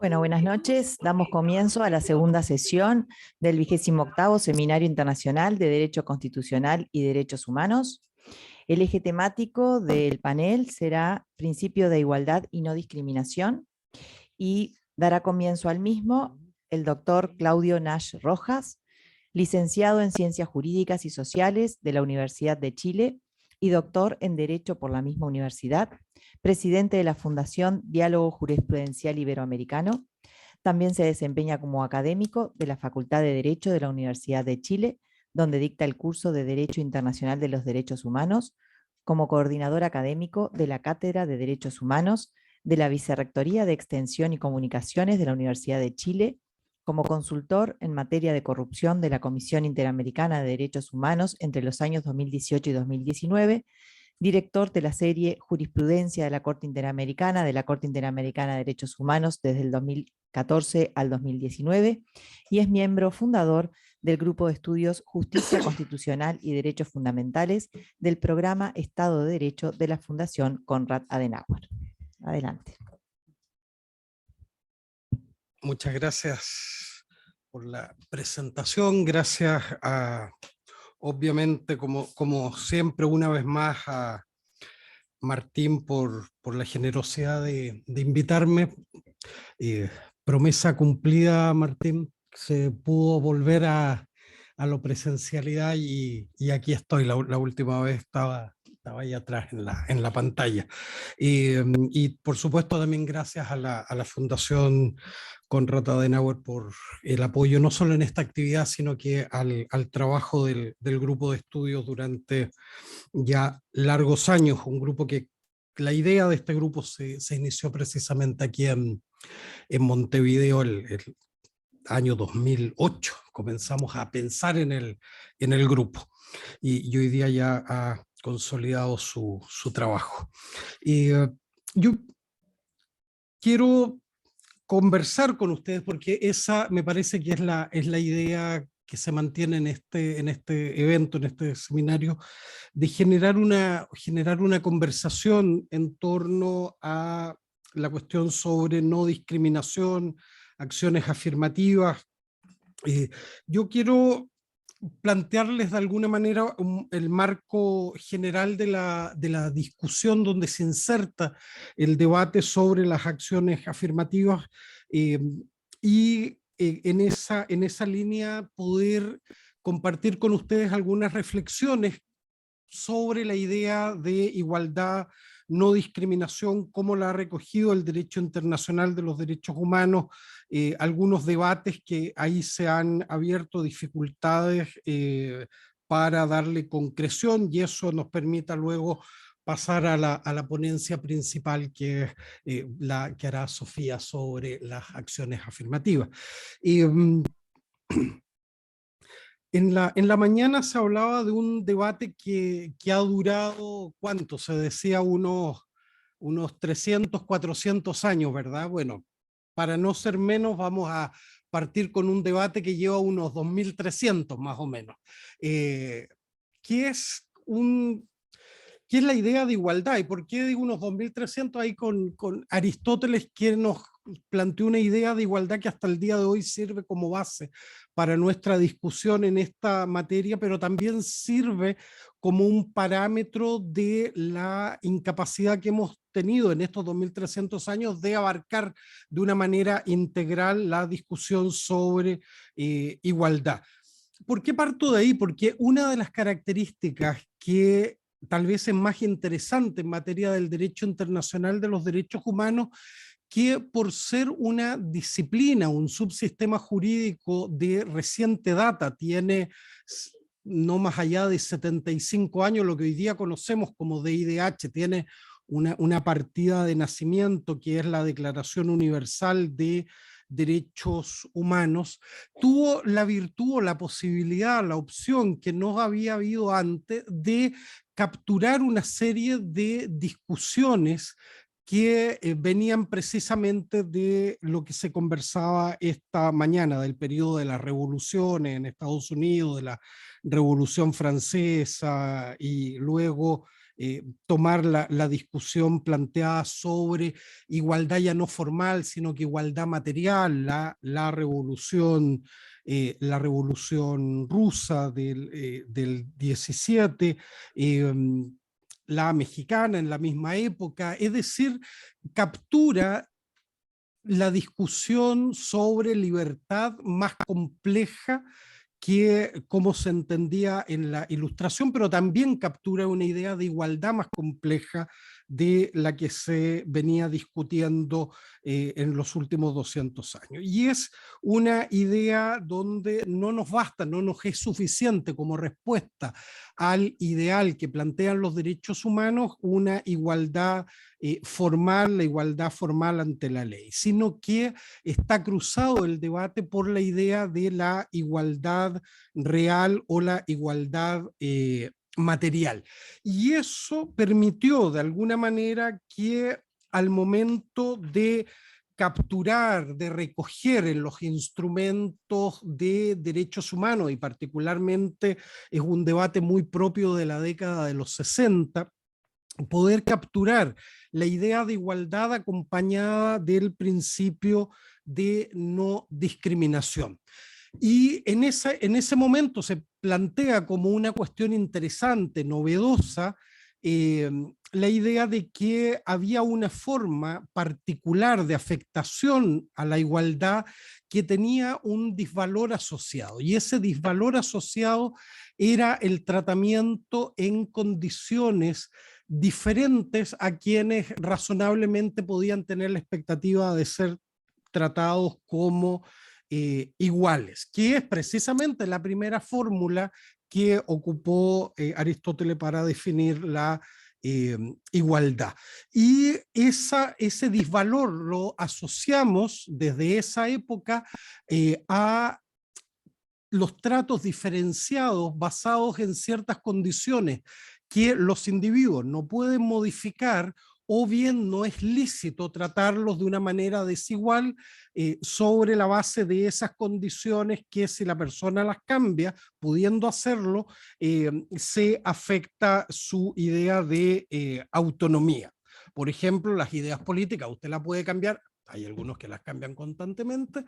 Bueno, buenas noches. Damos comienzo a la segunda sesión del 28º Seminario Internacional de Derecho Constitucional y Derechos Humanos. El eje temático del panel será Principio de Igualdad y No Discriminación, y dará comienzo al mismo el doctor Claudio Nash Rojas, licenciado en Ciencias Jurídicas y Sociales de la Universidad de Chile y doctor en Derecho por la misma universidad, presidente de la Fundación Diálogo Jurisprudencial Iberoamericano. También se desempeña como académico de la Facultad de Derecho de la Universidad de Chile, donde dicta el curso de Derecho Internacional de los Derechos Humanos, como coordinador académico de la Cátedra de Derechos Humanos de la Vicerrectoría de Extensión y Comunicaciones de la Universidad de Chile, como consultor en materia de corrupción de la Comisión Interamericana de Derechos Humanos entre los años 2018 y 2019, director de la serie Jurisprudencia de la Corte Interamericana de de Derechos Humanos desde el 2014 al 2019, y es miembro fundador del Grupo de Estudios Justicia Constitucional y Derechos Fundamentales del programa Estado de Derecho de la Fundación Konrad Adenauer. Adelante. Muchas gracias por la presentación. Gracias obviamente, como siempre, una vez más, a Martín por la generosidad de invitarme. Promesa cumplida, Martín. Se pudo volver a la presencialidad y aquí estoy. La última vez estaba ahí atrás en la pantalla. Y por supuesto también gracias a la Fundación Konrad Adenauer por el apoyo no solo en esta actividad, sino que al trabajo del grupo de estudios durante ya largos años. Un grupo que la idea de este grupo se inició precisamente aquí en Montevideo el año 2008. Comenzamos a pensar en el grupo y hoy día ya ha consolidado su trabajo. Yo quiero conversar con ustedes porque esa me parece que es la idea que se mantiene en este evento, en este seminario, de generar una conversación en torno a la cuestión sobre no discriminación, acciones afirmativas. Yo quiero plantearles de alguna manera el marco general de la discusión donde se inserta el debate sobre las acciones afirmativas, y en esa línea poder compartir con ustedes algunas reflexiones sobre la idea de igualdad, no discriminación, cómo la ha recogido el derecho internacional de los derechos humanos, algunos debates que ahí se han abierto dificultades para darle concreción, y eso nos permita luego pasar a la ponencia principal, que es la que hará Sofía sobre las acciones afirmativas. En la mañana se hablaba de un debate que ha durado, ¿cuánto? Se decía unos 300, 400 años, ¿verdad? Bueno, para no ser menos, vamos a partir con un debate que lleva unos 2300 más o menos. ¿Qué es ¿Qué es la idea de igualdad? ¿Y por qué digo unos 2300? Ahí con Aristóteles, que nos planteó una idea de igualdad que hasta el día de hoy sirve como base para nuestra discusión en esta materia, pero también sirve como un parámetro de la incapacidad que hemos tenido en estos 2300 años de abarcar de una manera integral la discusión sobre igualdad. ¿Por qué parto de ahí? Porque una de las características que tal vez es más interesante en materia del derecho internacional de los derechos humanos, que por ser una disciplina, un subsistema jurídico de reciente data, tiene no más allá de 75 años, lo que hoy día conocemos como DIDH, tiene una partida de nacimiento que es la Declaración Universal de Derechos Humanos, tuvo la virtud o la posibilidad, la opción que no había habido antes de capturar una serie de discusiones que venían precisamente de lo que se conversaba esta mañana, del periodo de las revoluciones en Estados Unidos, de la Revolución Francesa y luego tomar la discusión planteada sobre igualdad ya no formal, sino que igualdad material, la revolución rusa del 17, la mexicana en la misma época, es decir, captura la discusión sobre libertad más compleja que como se entendía en la Ilustración, pero también captura una idea de igualdad más compleja de la que se venía discutiendo en los últimos 200 años. Y es una idea donde no nos basta, no nos es suficiente como respuesta al ideal que plantean los derechos humanos, una igualdad formal, la igualdad formal ante la ley, sino que está cruzado el debate por la idea de la igualdad real o la igualdad material. Y eso permitió de alguna manera que al momento de capturar, de recoger en los instrumentos de derechos humanos, y particularmente es un debate muy propio de la década de los 60, poder capturar la idea de igualdad acompañada del principio de no discriminación. Y en ese momento se plantea como una cuestión interesante, novedosa, la idea de que había una forma particular de afectación a la igualdad que tenía un disvalor asociado. Y ese disvalor asociado era el tratamiento en condiciones diferentes a quienes razonablemente podían tener la expectativa de ser tratados como iguales, que es precisamente la primera fórmula que ocupó Aristóteles para definir la igualdad. Y ese disvalor lo asociamos desde esa época a los tratos diferenciados basados en ciertas condiciones que los individuos no pueden modificar, o bien no es lícito tratarlos de una manera desigual sobre la base de esas condiciones que, si la persona las cambia, pudiendo hacerlo, se afecta su idea de autonomía. Por ejemplo, las ideas políticas, usted las puede cambiar, hay algunos que las cambian constantemente,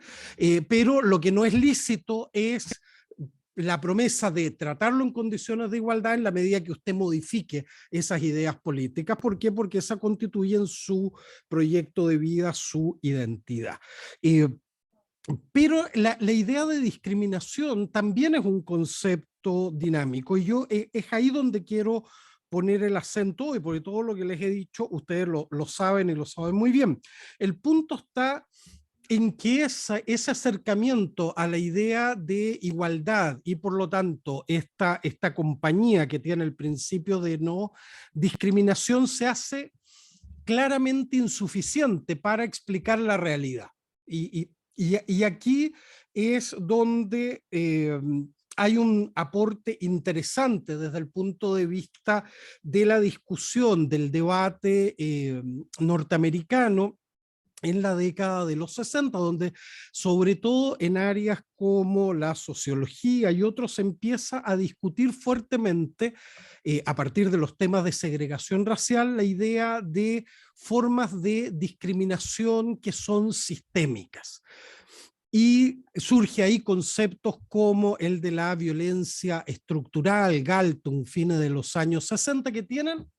pero lo que no es lícito es la promesa de tratarlo en condiciones de igualdad en la medida que usted modifique esas ideas políticas. ¿Por qué? Porque esa constituye en su proyecto de vida su identidad. Pero la idea de discriminación también es un concepto dinámico, y yo es ahí donde quiero poner el acento, y porque todo lo que les he dicho ustedes lo saben y lo saben muy bien. El punto está en que ese acercamiento a la idea de igualdad, y por lo tanto esta compañía que tiene el principio de no discriminación, se hace claramente insuficiente para explicar la realidad. Y aquí es donde hay un aporte interesante desde el punto de vista de la discusión, del debate norteamericano en la década de los 60, donde sobre todo en áreas como la sociología y otros se empieza a discutir fuertemente, a partir de los temas de segregación racial, la idea de formas de discriminación que son sistémicas. Y surge ahí conceptos como el de la violencia estructural, Galtung, fines de los años 60, que tienen,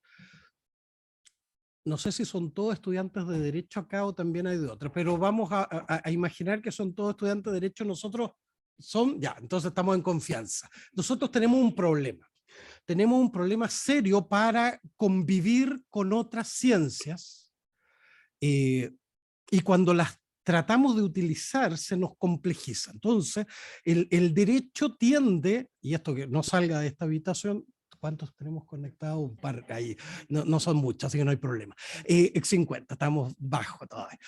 no sé si son todos estudiantes de Derecho acá o también hay de otros, pero vamos a imaginar que son todos estudiantes de Derecho. Nosotros ya, entonces estamos en confianza. Nosotros tenemos un problema serio para convivir con otras ciencias, y cuando las tratamos de utilizar se nos complejiza. Entonces, el derecho tiende, y esto que no salga de esta habitación, ¿cuántos tenemos conectados? Un par ahí. No son muchos, así que no hay problema. 50, estamos bajo todavía.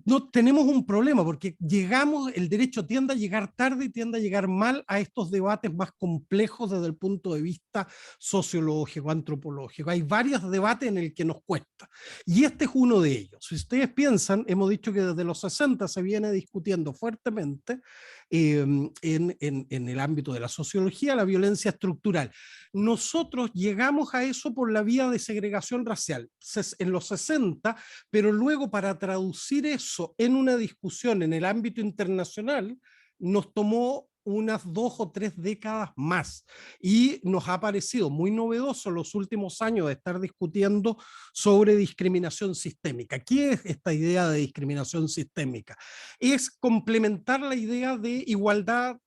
No tenemos un problema porque el derecho tiende a llegar tarde y tiende a llegar mal a estos debates más complejos desde el punto de vista sociológico, antropológico. Hay varios debates en el que nos cuesta. Y este es uno de ellos. Si ustedes piensan, hemos dicho que desde los 60 se viene discutiendo fuertemente en el ámbito de la sociología la violencia estructural. nosotros llegamos a eso por la vía de segregación racial en los 60, pero luego para traducir eso en una discusión en el ámbito internacional nos tomó unas 2 o 3 décadas más y nos ha parecido muy novedoso los últimos años de estar discutiendo sobre discriminación sistémica. ¿Qué es esta idea de discriminación sistémica? Es complementar la idea de igualdad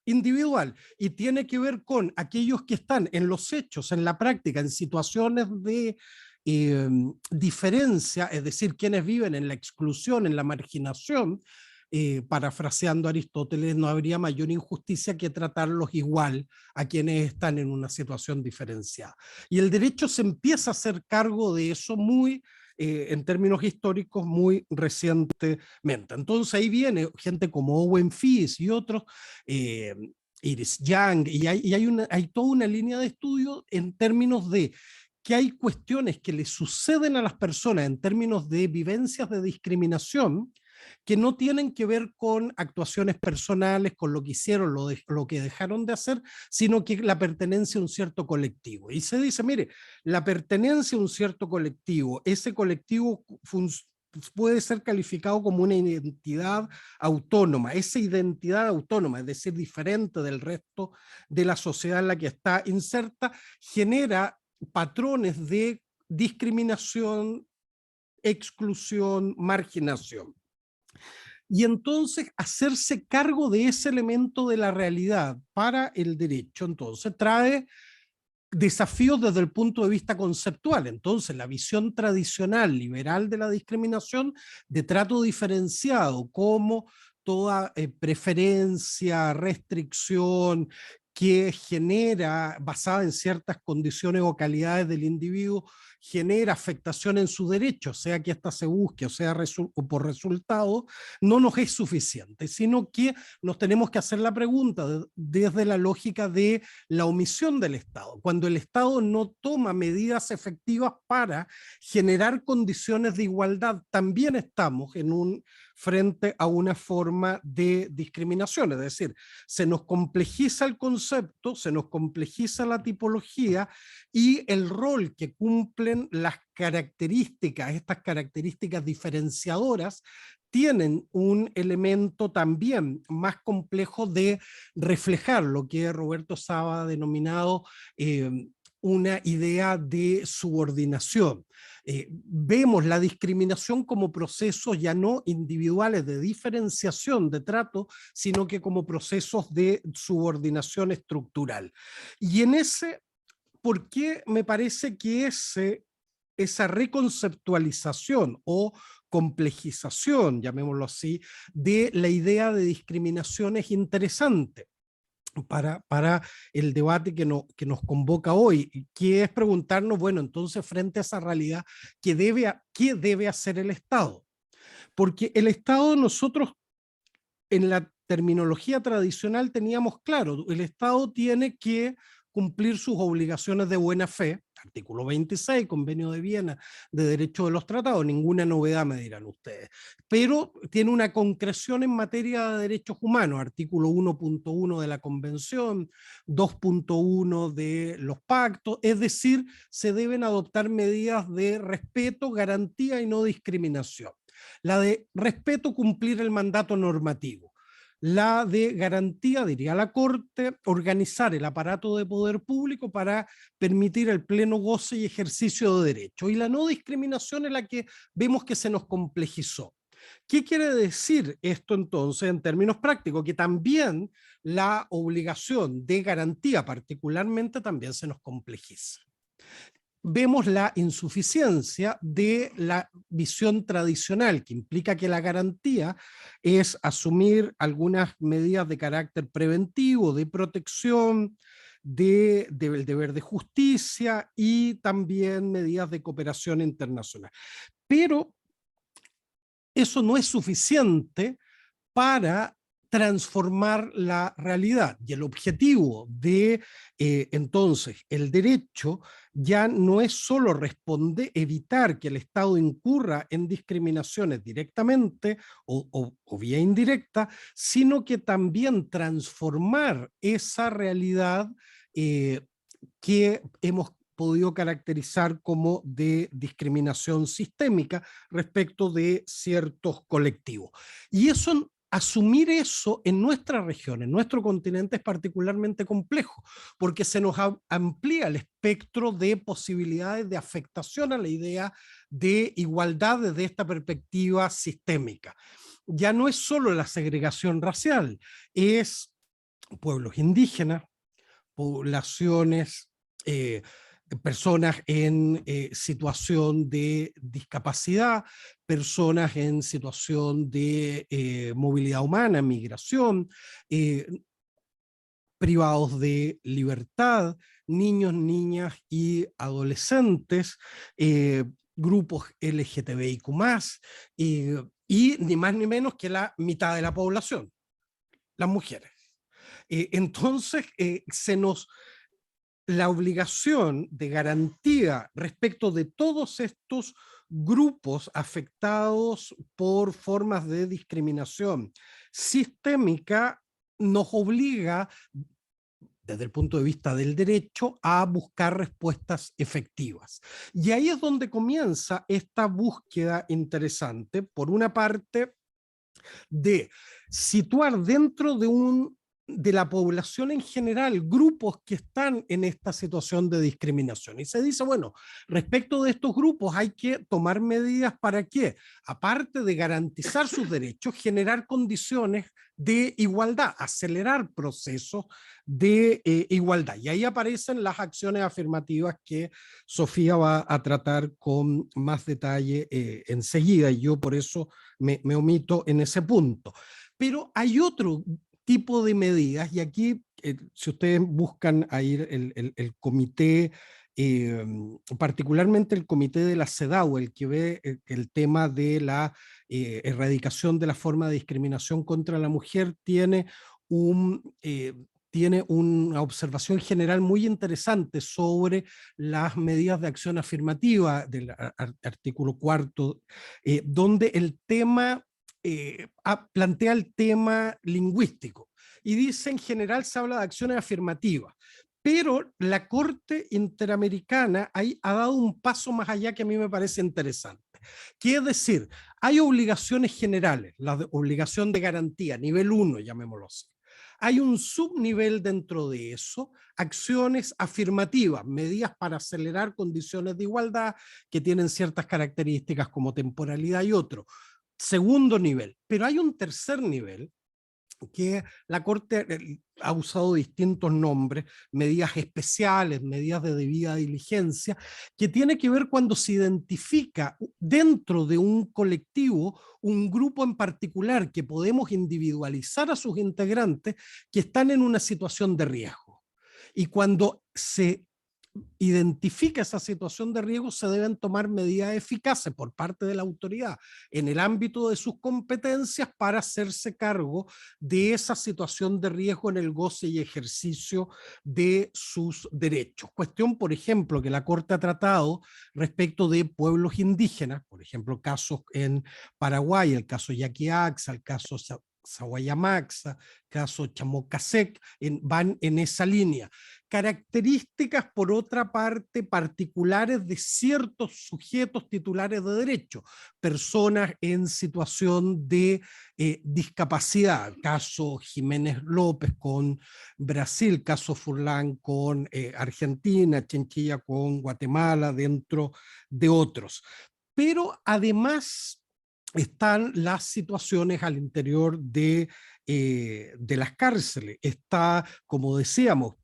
individual y tiene que ver con aquellos que están en los hechos, en la práctica, en situaciones de diferencia, es decir, quienes viven en la exclusión, en la marginación. Parafraseando a Aristóteles, no habría mayor injusticia que tratarlos igual a quienes están en una situación diferenciada. Y el derecho se empieza a hacer cargo de eso muy en términos históricos muy recientemente. Entonces ahí viene gente como Owen Fies y otros, Iris Young, y hay toda una línea de estudio en términos de que hay cuestiones que le suceden a las personas en términos de vivencias de discriminación que no tienen que ver con actuaciones personales, con lo que hicieron, lo que dejaron de hacer, sino que la pertenencia a un cierto colectivo. Y se dice, mire, la pertenencia a un cierto colectivo, ese colectivo puede ser calificado como una identidad autónoma. Esa identidad autónoma, es decir, diferente del resto de la sociedad en la que está inserta, genera patrones de discriminación, exclusión, marginación. Y entonces hacerse cargo de ese elemento de la realidad para el derecho, entonces trae desafíos desde el punto de vista conceptual. Entonces, la visión tradicional, liberal de la discriminación, de trato diferenciado, como toda preferencia, restricción que genera, basada en ciertas condiciones o calidades del individuo, genera afectación en su derecho, sea que ésta se busque o sea o por resultado, no nos es suficiente, sino que nos tenemos que hacer la pregunta desde la lógica de la omisión del Estado. Cuando el Estado no toma medidas efectivas para generar condiciones de igualdad, también estamos frente a una forma de discriminación, es decir, se nos complejiza el concepto, se nos complejiza la tipología y el rol que cumplen las características, estas características diferenciadoras, tienen un elemento también más complejo de reflejar lo que Roberto Saba ha denominado una idea de subordinación. Vemos la discriminación como procesos ya no individuales de diferenciación de trato, sino que como procesos de subordinación estructural. Y en ese, ¿por qué me parece que esa reconceptualización o complejización, llamémoslo así, de la idea de discriminación es interesante para el debate que nos convoca hoy, que es preguntarnos, bueno, entonces frente a esa realidad, ¿qué debe hacer el Estado? Porque el Estado, nosotros en la terminología tradicional teníamos claro, el Estado tiene que cumplir sus obligaciones de buena fe, artículo 26, Convenio de Viena de Derecho de los Tratados, ninguna novedad me dirán ustedes, pero tiene una concreción en materia de derechos humanos, artículo 1.1 de la Convención, 2.1 de los pactos, es decir, se deben adoptar medidas de respeto, garantía y no discriminación. La de respeto, cumplir el mandato normativo. La de garantía, diría la Corte, organizar el aparato de poder público para permitir el pleno goce y ejercicio de derechos. Y la no discriminación es la que vemos que se nos complejizó. ¿Qué quiere decir esto entonces en términos prácticos? Que también la obligación de garantía particularmente también se nos complejiza. Vemos la insuficiencia de la visión tradicional, que implica que la garantía es asumir algunas medidas de carácter preventivo, de protección, del deber de justicia y también medidas de cooperación internacional. Pero eso no es suficiente para transformar la realidad. Y el objetivo de entonces el derecho ya no es solo evitar que el Estado incurra en discriminaciones directamente o vía indirecta, sino que también transformar esa realidad que hemos podido caracterizar como de discriminación sistémica respecto de ciertos colectivos. Y eso, asumir eso en nuestra región, en nuestro continente, es particularmente complejo, porque se nos amplía el espectro de posibilidades de afectación a la idea de igualdad desde esta perspectiva sistémica. Ya no es solo la segregación racial, es pueblos indígenas, poblaciones, personas en situación de discapacidad, personas en situación de movilidad humana, migración, privados de libertad, niños, niñas y adolescentes, grupos LGTBIQ+, y ni más ni menos que la mitad de la población, las mujeres. Entonces, la obligación de garantía respecto de todos estos grupos afectados por formas de discriminación sistémica nos obliga, desde el punto de vista del derecho, a buscar respuestas efectivas. Y ahí es donde comienza esta búsqueda interesante, por una parte, de situar dentro de la población en general grupos que están en esta situación de discriminación. Y se dice, bueno, respecto de estos grupos hay que tomar medidas para que, aparte de garantizar sus derechos, generar condiciones de igualdad, acelerar procesos de igualdad. Y ahí aparecen las acciones afirmativas que Sofía va a tratar con más detalle enseguida, y yo por eso me omito en ese punto. Pero hay otro tipo de medidas, y aquí, si ustedes buscan ahí el comité, particularmente el comité de la CEDAW, el que ve el tema de la erradicación de la forma de discriminación contra la mujer, tiene una observación general muy interesante sobre las medidas de acción afirmativa del artículo 4, donde el tema plantea el tema lingüístico y dice, en general se habla de acciones afirmativas, pero la Corte Interamericana ahí ha dado un paso más allá que a mí me parece interesante, que es decir, hay obligaciones generales, la obligación de garantía, nivel 1, llamémoslo así. Hay un subnivel dentro de eso, acciones afirmativas, medidas para acelerar condiciones de igualdad que tienen ciertas características como temporalidad y otro. Segundo nivel, pero hay un tercer nivel que la Corte ha usado distintos nombres, medidas especiales, medidas de debida diligencia, que tiene que ver cuando se identifica dentro de un colectivo un grupo en particular que podemos individualizar a sus integrantes que están en una situación de riesgo. Y cuando se identifica esa situación de riesgo, se deben tomar medidas eficaces por parte de la autoridad en el ámbito de sus competencias para hacerse cargo de esa situación de riesgo en el goce y ejercicio de sus derechos. Cuestión, por ejemplo, que la Corte ha tratado respecto de pueblos indígenas, por ejemplo, casos en Paraguay, el caso Yaquiaxa, el caso Sahuayamaxa, caso Chamocasec, van en esa línea. Características, por otra parte, particulares de ciertos sujetos titulares de derecho, personas en situación de discapacidad, caso Jiménez López con Brasil, caso Furlan con Argentina, Chinchilla con Guatemala, dentro de otros. Pero además están las situaciones al interior de las cárceles. Está, como decíamos,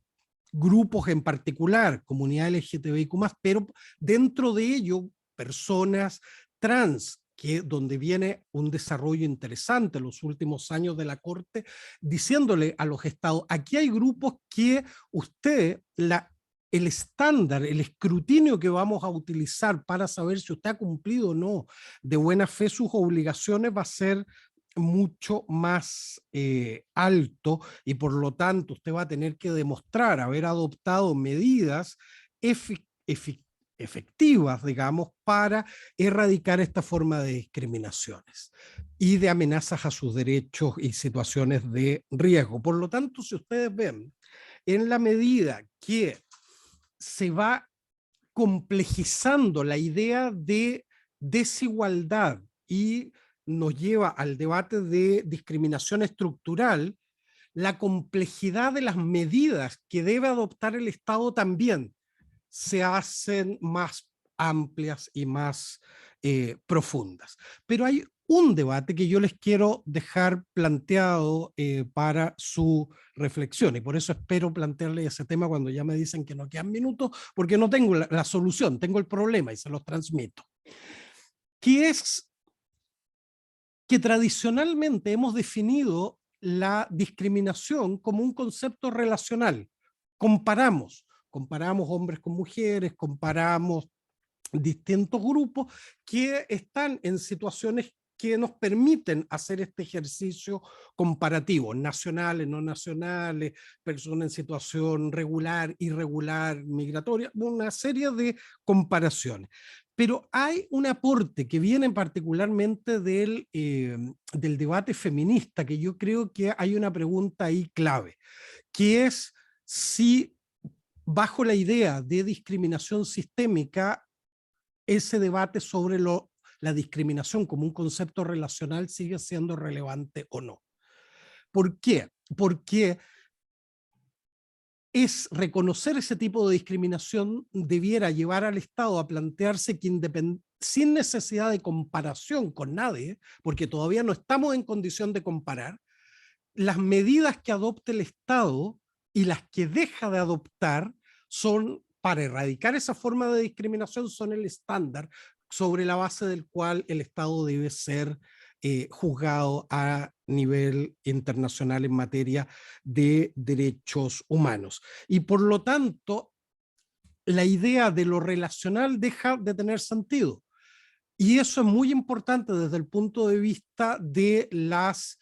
grupos en particular, comunidad LGTBIQ+, pero dentro de ello, personas trans, que donde viene un desarrollo interesante en los últimos años de la Corte, diciéndole a los estados, aquí hay grupos que usted, el estándar, el escrutinio que vamos a utilizar para saber si usted ha cumplido o no de buena fe sus obligaciones va a ser mucho más alto, y por lo tanto usted va a tener que demostrar haber adoptado medidas efectivas, digamos, para erradicar esta forma de discriminaciones y de amenazas a sus derechos y situaciones de riesgo. Por lo tanto, si ustedes ven, en la medida que se va complejizando la idea de desigualdad y nos lleva al debate de discriminación estructural, la complejidad de las medidas que debe adoptar el Estado también se hacen más amplias y más profundas. Pero hay un debate que yo les quiero dejar planteado para su reflexión, y por eso espero plantearles ese tema cuando ya me dicen que no quedan minutos, porque no tengo la solución, tengo el problema y se los transmito. Que es que tradicionalmente hemos definido la discriminación como un concepto relacional. Comparamos hombres con mujeres, comparamos distintos grupos que están en situaciones que nos permiten hacer este ejercicio comparativo, nacionales, no nacionales, personas en situación regular, irregular, migratoria, una serie de comparaciones. Pero hay un aporte que viene particularmente del debate feminista, que yo creo que hay una pregunta ahí clave, que es si bajo la idea de discriminación sistémica, ese debate sobre la discriminación como un concepto relacional sigue siendo relevante o no. ¿Por qué? Porque es reconocer ese tipo de discriminación debiera llevar al Estado a plantearse que sin necesidad de comparación con nadie, porque todavía no estamos en condición de comparar, las medidas que adopte el Estado y las que deja de adoptar son, para erradicar esa forma de discriminación, son el estándar sobre la base del cual el Estado debe ser juzgado a nivel internacional en materia de derechos humanos. Y por lo tanto, la idea de lo relacional deja de tener sentido. Y eso es muy importante desde el punto de vista de las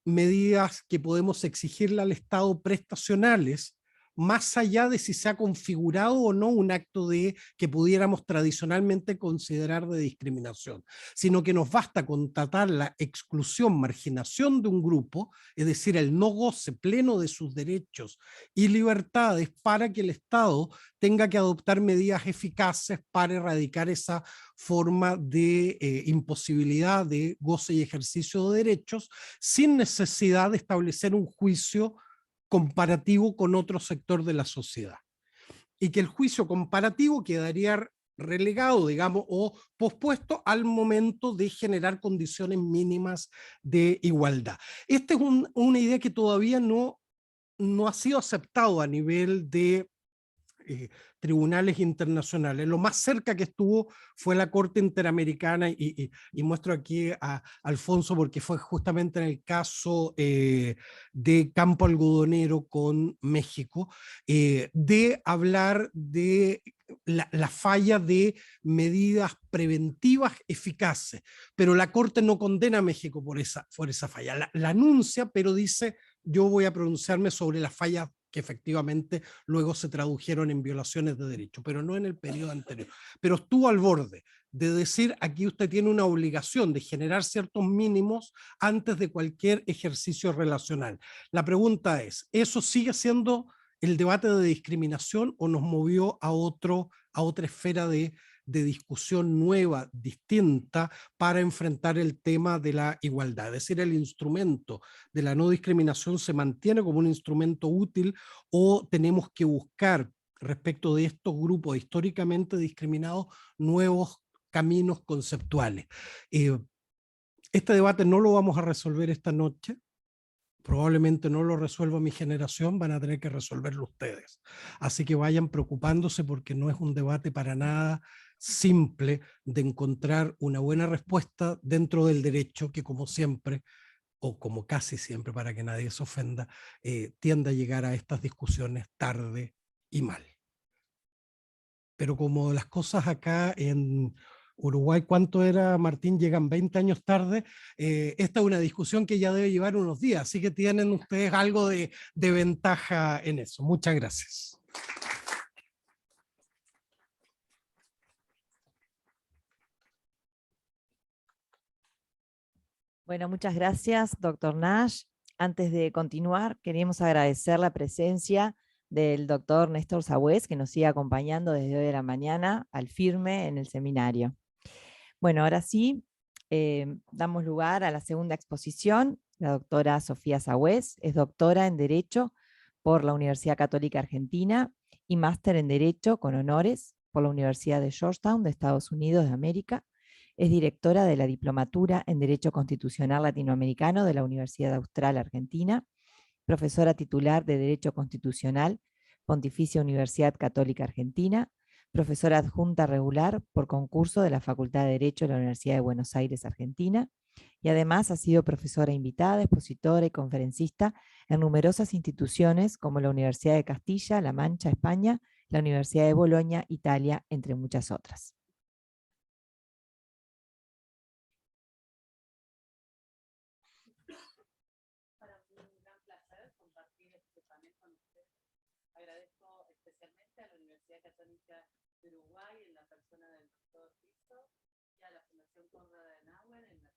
medidas que podemos exigirle al Estado prestacionales, más allá de si se ha configurado o no un acto que pudiéramos tradicionalmente considerar de discriminación, sino que nos basta constatar la exclusión, marginación de un grupo, es decir, el no goce pleno de sus derechos y libertades, para que el Estado tenga que adoptar medidas eficaces para erradicar esa forma de imposibilidad de goce y ejercicio de derechos, sin necesidad de establecer un juicio comparativo con otro sector de la sociedad. Y que el juicio comparativo quedaría relegado, digamos, o pospuesto al momento de generar condiciones mínimas de igualdad. Esta es una idea que todavía no ha sido aceptado a nivel de tribunales internacionales. Lo más cerca que estuvo fue la Corte Interamericana, y muestro aquí a Alfonso porque fue justamente en el caso de Campo Algodonero con México, de hablar de la falla de medidas preventivas eficaces, pero la Corte no condena a México por esa falla. La anuncia, pero dice: yo voy a pronunciarme sobre las fallas que efectivamente luego se tradujeron en violaciones de derechos, pero no en el periodo anterior. Pero estuvo al borde de decir: aquí usted tiene una obligación de generar ciertos mínimos antes de cualquier ejercicio relacional. La pregunta es: ¿eso sigue siendo el debate de discriminación o nos movió a otra esfera de discusión nueva, distinta, para enfrentar el tema de la igualdad? Es decir, el instrumento de la no discriminación se mantiene como un instrumento útil, o tenemos que buscar, respecto de estos grupos históricamente discriminados, nuevos caminos conceptuales. Este debate no lo vamos a resolver esta noche, probablemente no lo resuelva mi generación, van a tener que resolverlo ustedes. Así que vayan preocupándose, porque no es un debate para nada simple de encontrar una buena respuesta dentro del derecho, que como siempre, o como casi siempre, para que nadie se ofenda, tiende a llegar a estas discusiones tarde y mal. Pero como las cosas acá en Uruguay, ¿cuánto era, Martín? Llegan 20 años tarde. Esta es una discusión que ya debe llevar unos días, así que tienen ustedes algo de ventaja en eso. Muchas gracias. Bueno, muchas gracias, doctor Nash. Antes de continuar, queremos agradecer la presencia del doctor Néstor Sagüez, que nos sigue acompañando desde hoy de la mañana al firme en el seminario. Bueno, ahora sí, damos lugar a la segunda exposición. La doctora Sofía Sagüez es doctora en Derecho por la Universidad Católica Argentina y máster en Derecho con honores por la Universidad de Georgetown de Estados Unidos de América. Es directora de la Diplomatura en Derecho Constitucional Latinoamericano de la Universidad Austral Argentina, profesora titular de Derecho Constitucional, Pontificia Universidad Católica Argentina, profesora adjunta regular por concurso de la Facultad de Derecho de la Universidad de Buenos Aires, Argentina, y además ha sido profesora invitada, expositora y conferencista en numerosas instituciones como la Universidad de Castilla-La Mancha, España, la Universidad de Bolonia, Italia, entre muchas otras. Agradezco especialmente a la Universidad Católica de Uruguay en la persona del doctor Rizzo y a la Fundación Konrad Adenauer en la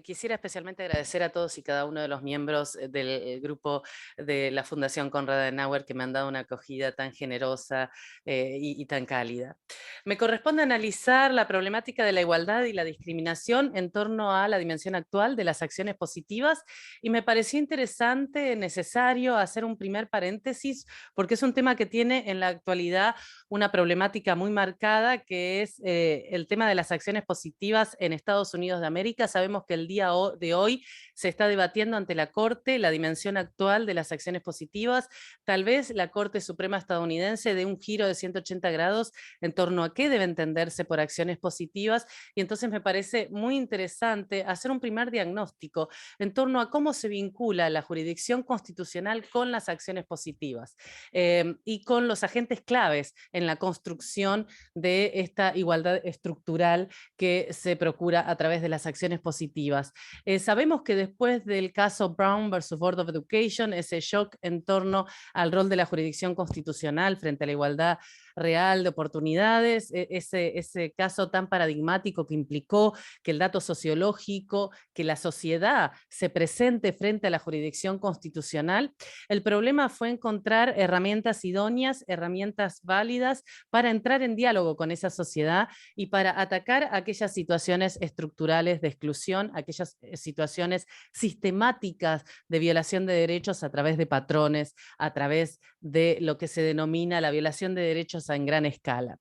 quisiera especialmente agradecer a todos y cada uno de los miembros del grupo de la Fundación Konrad Adenauer que me han dado una acogida tan generosa y tan cálida. Me corresponde analizar la problemática de la igualdad y la discriminación en torno a la dimensión actual de las acciones positivas y me pareció interesante, necesario hacer un primer paréntesis porque es un tema que tiene en la actualidad una problemática muy marcada que es el tema de las acciones positivas en Estados Unidos de América. Sabemos que el día de hoy se está debatiendo ante la Corte la dimensión actual de las acciones positivas. Tal vez la Corte Suprema estadounidense dé un giro de 180 grados en torno a qué debe entenderse por acciones positivas y entonces me parece muy interesante hacer un primer diagnóstico en torno a cómo se vincula la jurisdicción constitucional con las acciones positivas y con los agentes claves en la construcción de esta igualdad estructural que se procura a través de las acciones positivas. Sabemos que después del caso Brown versus Board of Education, ese shock en torno al rol de la jurisdicción constitucional frente a la igualdad real de oportunidades, ese caso tan paradigmático que implicó que el dato sociológico, que la sociedad se presente frente a la jurisdicción constitucional, el problema fue encontrar herramientas idóneas, herramientas válidas para entrar en diálogo con esa sociedad y para atacar aquellas situaciones estructurales de exclusión, aquellas situaciones sistemáticas de violación de derechos a través de patrones, a través de lo que se denomina la violación de derechos en gran escala.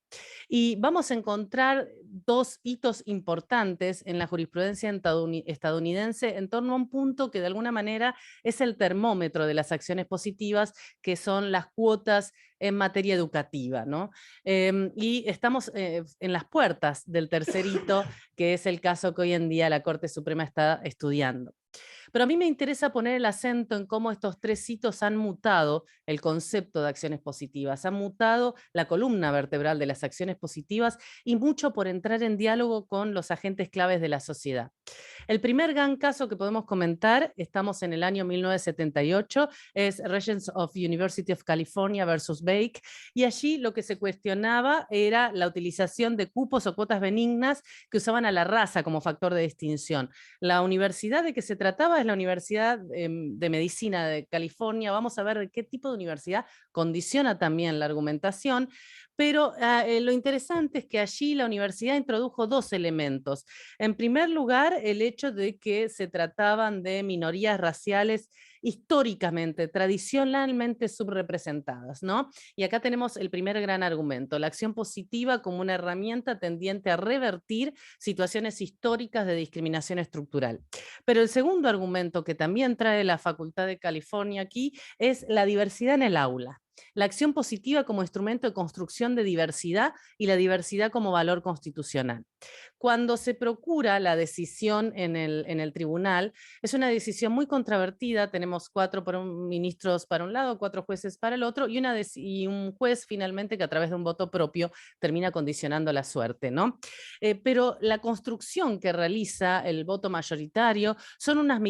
Y vamos a encontrar dos hitos importantes en la jurisprudencia estadounidense en torno a un punto que de alguna manera es el termómetro de las acciones positivas, que son las cuotas en materia educativa, ¿no? Y estamos en las puertas del tercer hito, que es el caso que hoy en día la Corte Suprema está estudiando. Pero a mí me interesa poner el acento en cómo estos tres hitos han mutado el concepto de acciones positivas, han mutado la columna vertebral de las acciones positivas y mucho por entrar en diálogo con los agentes claves de la sociedad. El primer gran caso que podemos comentar, estamos en el año 1978, es Regents of University of California versus Bake, y allí lo que se cuestionaba era la utilización de cupos o cuotas benignas que usaban a la raza como factor de distinción. La universidad de que se trataba es la Universidad de Medicina de California. Vamos a ver de qué tipo de universidad condiciona también la argumentación, pero lo interesante es que allí la universidad introdujo dos elementos. En primer lugar, el hecho de que se trataban de minorías raciales históricamente, tradicionalmente subrepresentadas, ¿no? Y acá tenemos el primer gran argumento, la acción positiva como una herramienta tendiente a revertir situaciones históricas de discriminación estructural. Pero el segundo argumento que también trae la Facultad de California aquí es la diversidad en el aula. La acción positiva como instrumento de construcción de diversidad y la diversidad como valor constitucional. Cuando se procura la decisión en el tribunal, es una decisión muy controvertida, tenemos 4 ministros para un lado, 4 jueces para el otro, y un juez finalmente que a través de un voto propio termina condicionando la suerte, ¿no? Pero la construcción que realiza el voto mayoritario son unas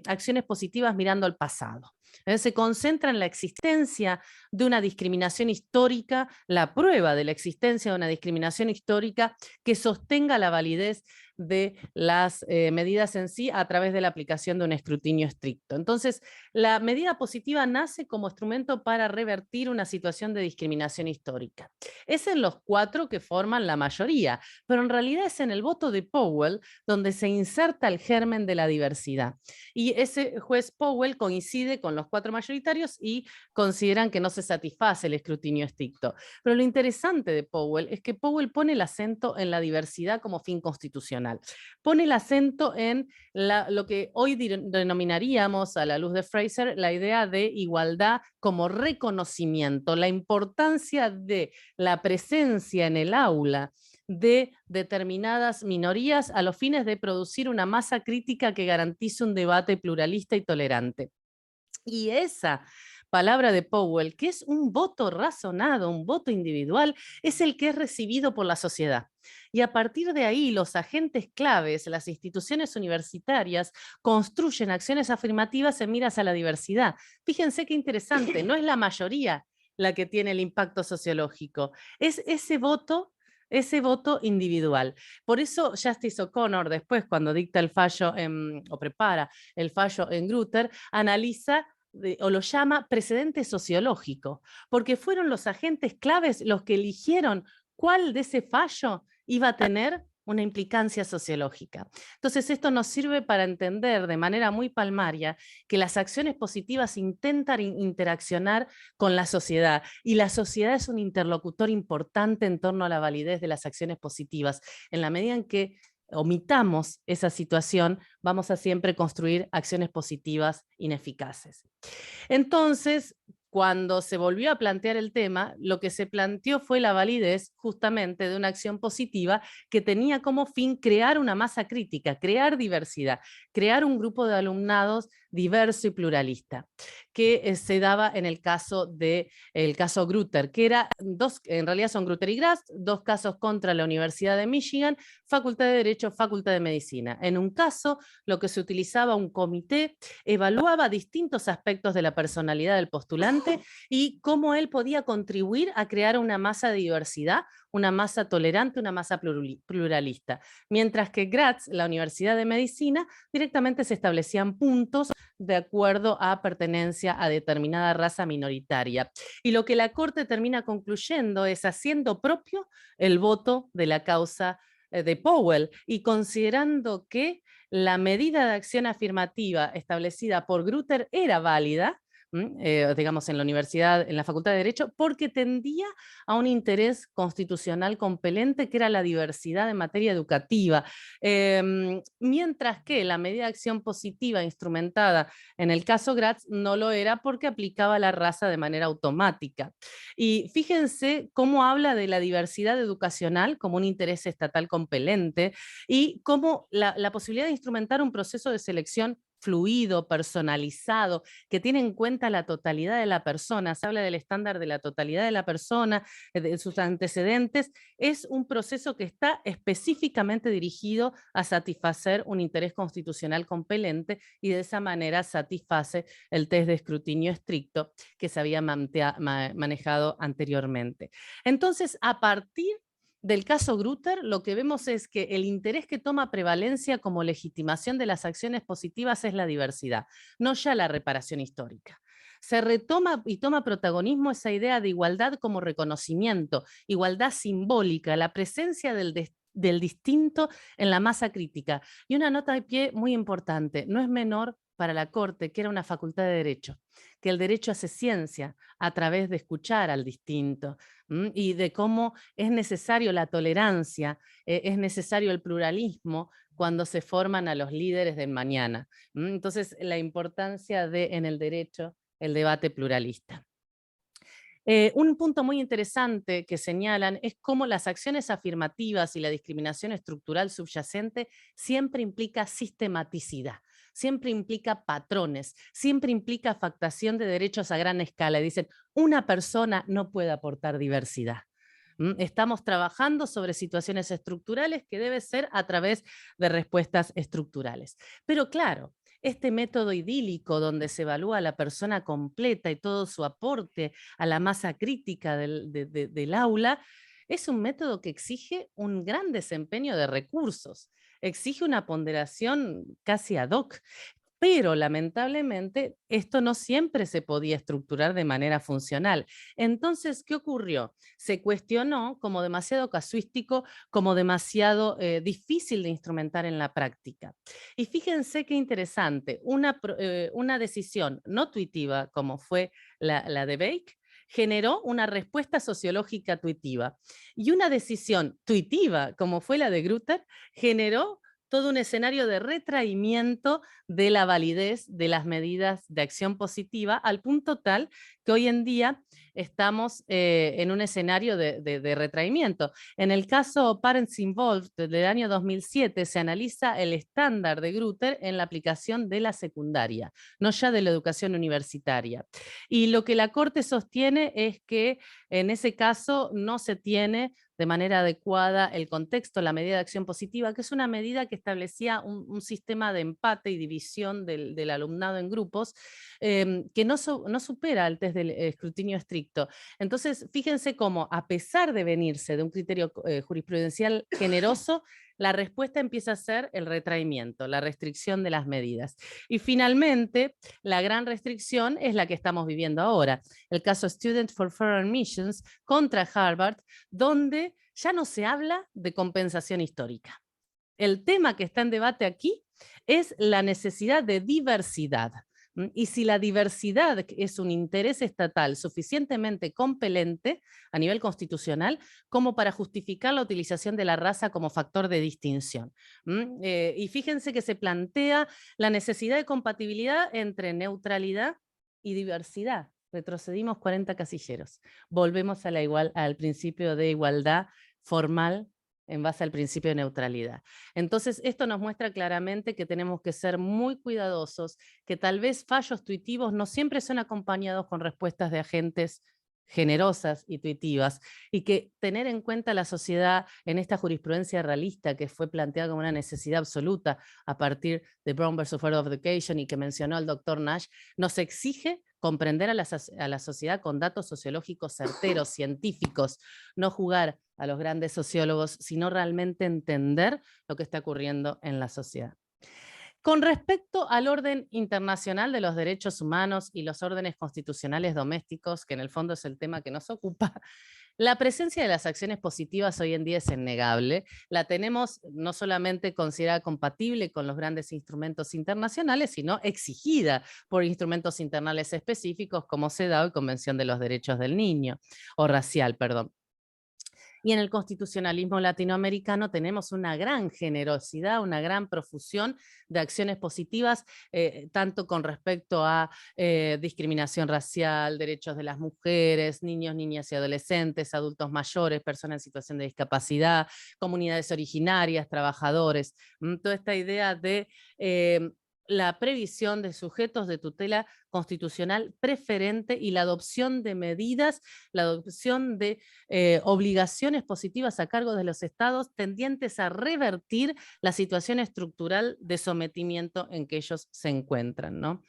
acciones positivas mirando al pasado. Se concentra en la existencia de una discriminación histórica, la prueba de la existencia de una discriminación histórica que sostenga la validez de las medidas en sí a través de la aplicación de un escrutinio estricto. Entonces, la medida positiva nace como instrumento para revertir una situación de discriminación histórica. Es en los 4 que forman la mayoría, pero en realidad es en el voto de Powell donde se inserta el germen de la diversidad. Y ese juez Powell coincide con los 4 mayoritarios y consideran que no se satisface el escrutinio estricto. Pero lo interesante de Powell es que Powell pone el acento en la diversidad como fin constitucional. Pone el acento en lo que hoy denominaríamos, a la luz de Fraser, la idea de igualdad como reconocimiento, la importancia de la presencia en el aula de determinadas minorías a los fines de producir una masa crítica que garantice un debate pluralista y tolerante. Y esa palabra de Powell, que es un voto razonado, un voto individual, es el que es recibido por la sociedad. Y a partir de ahí, los agentes claves, las instituciones universitarias, construyen acciones afirmativas en miras a la diversidad. Fíjense qué interesante, no es la mayoría la que tiene el impacto sociológico, es ese voto individual. Por eso Justice O'Connor, después, cuando dicta el fallo o prepara el fallo en Grutter, analiza o lo llama precedente sociológico, porque fueron los agentes claves los que eligieron cuál de ese fallo iba a tener una implicancia sociológica. Entonces, esto nos sirve para entender de manera muy palmaria que las acciones positivas intentan interaccionar con la sociedad, y la sociedad es un interlocutor importante en torno a la validez de las acciones positivas. En la medida en que omitamos esa situación, vamos a siempre construir acciones positivas ineficaces. Entonces, cuando se volvió a plantear el tema, lo que se planteó fue la validez justamente de una acción positiva que tenía como fin crear una masa crítica, crear diversidad, crear un grupo de alumnados diverso y pluralista, que se daba en el caso Grutter, que era en realidad son Grutter y Grass, 2 casos contra la Universidad de Michigan, Facultad de Derecho, Facultad de Medicina. En un caso, lo que se utilizaba un comité evaluaba distintos aspectos de la personalidad del postulante y cómo él podía contribuir a crear una masa de diversidad, una masa tolerante, una masa pluralista. Mientras que Graz, la Universidad de Medicina, directamente se establecían puntos de acuerdo a pertenencia a determinada raza minoritaria. Y lo que la Corte termina concluyendo es haciendo propio el voto de la causa de Powell y considerando que la medida de acción afirmativa establecida por Grutter era válida, digamos en la universidad, en la Facultad de Derecho, porque tendía a un interés constitucional compelente que era la diversidad en materia educativa, mientras que la medida de acción positiva instrumentada en el caso Graz no lo era porque aplicaba la raza de manera automática. Y fíjense cómo habla de la diversidad educacional como un interés estatal compelente y cómo la posibilidad de instrumentar un proceso de selección fluido, personalizado, que tiene en cuenta la totalidad de la persona, se habla del estándar de la totalidad de la persona, de sus antecedentes, es un proceso que está específicamente dirigido a satisfacer un interés constitucional compelente y de esa manera satisface el test de escrutinio estricto que se había manejado anteriormente. Entonces, a partir del caso Grutter, lo que vemos es que el interés que toma prevalencia como legitimación de las acciones positivas es la diversidad, no ya la reparación histórica. Se retoma y toma protagonismo esa idea de igualdad como reconocimiento, igualdad simbólica, la presencia del distinto en la masa crítica. Y una nota de pie muy importante, no es menor para la Corte, que era una facultad de Derecho, que el derecho hace ciencia a través de escuchar al distinto, y de cómo es necesario la tolerancia, es necesario el pluralismo cuando se forman a los líderes del mañana. Entonces, la importancia en el derecho, el debate pluralista. Un punto muy interesante que señalan es cómo las acciones afirmativas y la discriminación estructural subyacente siempre implica sistematicidad, siempre implica patrones, siempre implica afectación de derechos a gran escala. Dicen, una persona no puede aportar diversidad. Estamos trabajando sobre situaciones estructurales que debe ser a través de respuestas estructurales. Pero claro, este método idílico donde se evalúa a la persona completa y todo su aporte a la masa crítica del aula, es un método que exige un gran desempeño de recursos. exige una ponderación casi ad hoc. Pero lamentablemente esto no siempre se podía estructurar de manera funcional. Entonces, ¿qué ocurrió? Se cuestionó como demasiado casuístico, como demasiado difícil de instrumentar en la práctica. Y fíjense qué interesante, una decisión no tuitiva como fue la de Bake, generó una respuesta sociológica tuitiva. Y una decisión tuitiva como fue la de Grutter, generó todo un escenario de retraimiento de la validez de las medidas de acción positiva, al punto tal que hoy en día estamos en un escenario de retraimiento. En el caso Parents Involved del año 2007 se analiza el estándar de Grutter en la aplicación de la secundaria, no ya de la educación universitaria. Y lo que la Corte sostiene es que en ese caso no se tiene de manera adecuada el contexto, la medida de acción positiva, que es una medida que establecía un sistema de empate y división del alumnado en grupos que no supera el test del escrutinio estricto. Entonces, fíjense cómo, a pesar de venirse de un criterio jurisprudencial generoso, la respuesta empieza a ser el retraimiento, la restricción de las medidas. Y finalmente, la gran restricción es la que estamos viviendo ahora, el caso Student for Fair Admissions contra Harvard, donde ya no se habla de compensación histórica. El tema que está en debate aquí es la necesidad de diversidad. Y si la diversidad es un interés estatal suficientemente compelente a nivel constitucional como para justificar la utilización de la raza como factor de distinción. Y fíjense que se plantea la necesidad de compatibilidad entre neutralidad y diversidad. Retrocedimos 40 casilleros. Volvemos al principio de igualdad formal en base al principio de neutralidad. Entonces, esto nos muestra claramente que tenemos que ser muy cuidadosos, que tal vez fallos tuitivos no siempre son acompañados con respuestas de agentes generosas y tuitivas, y que tener en cuenta la sociedad en esta jurisprudencia realista que fue planteada como una necesidad absoluta a partir de Brown versus Board of Education y que mencionó el doctor Nash, nos exige comprender a la sociedad con datos sociológicos certeros, científicos, no jugar a los grandes sociólogos, sino realmente entender lo que está ocurriendo en la sociedad. Con respecto al orden internacional de los derechos humanos y los órdenes constitucionales domésticos, que en el fondo es el tema que nos ocupa, la presencia de las acciones positivas hoy en día es innegable. La tenemos no solamente considerada compatible con los grandes instrumentos internacionales, sino exigida por instrumentos internacionales específicos como CEDAW y Convención de los Derechos del Niño, o racial, perdón. Y en el constitucionalismo latinoamericano tenemos una gran generosidad, una gran profusión de acciones positivas, tanto con respecto a discriminación racial, derechos de las mujeres, niños, niñas y adolescentes, adultos mayores, personas en situación de discapacidad, comunidades originarias, trabajadores. Toda esta idea de la previsión de sujetos de tutela constitucional preferente y la adopción de medidas, la adopción de obligaciones positivas a cargo de los estados tendientes a revertir la situación estructural de sometimiento en que ellos se encuentran, ¿no?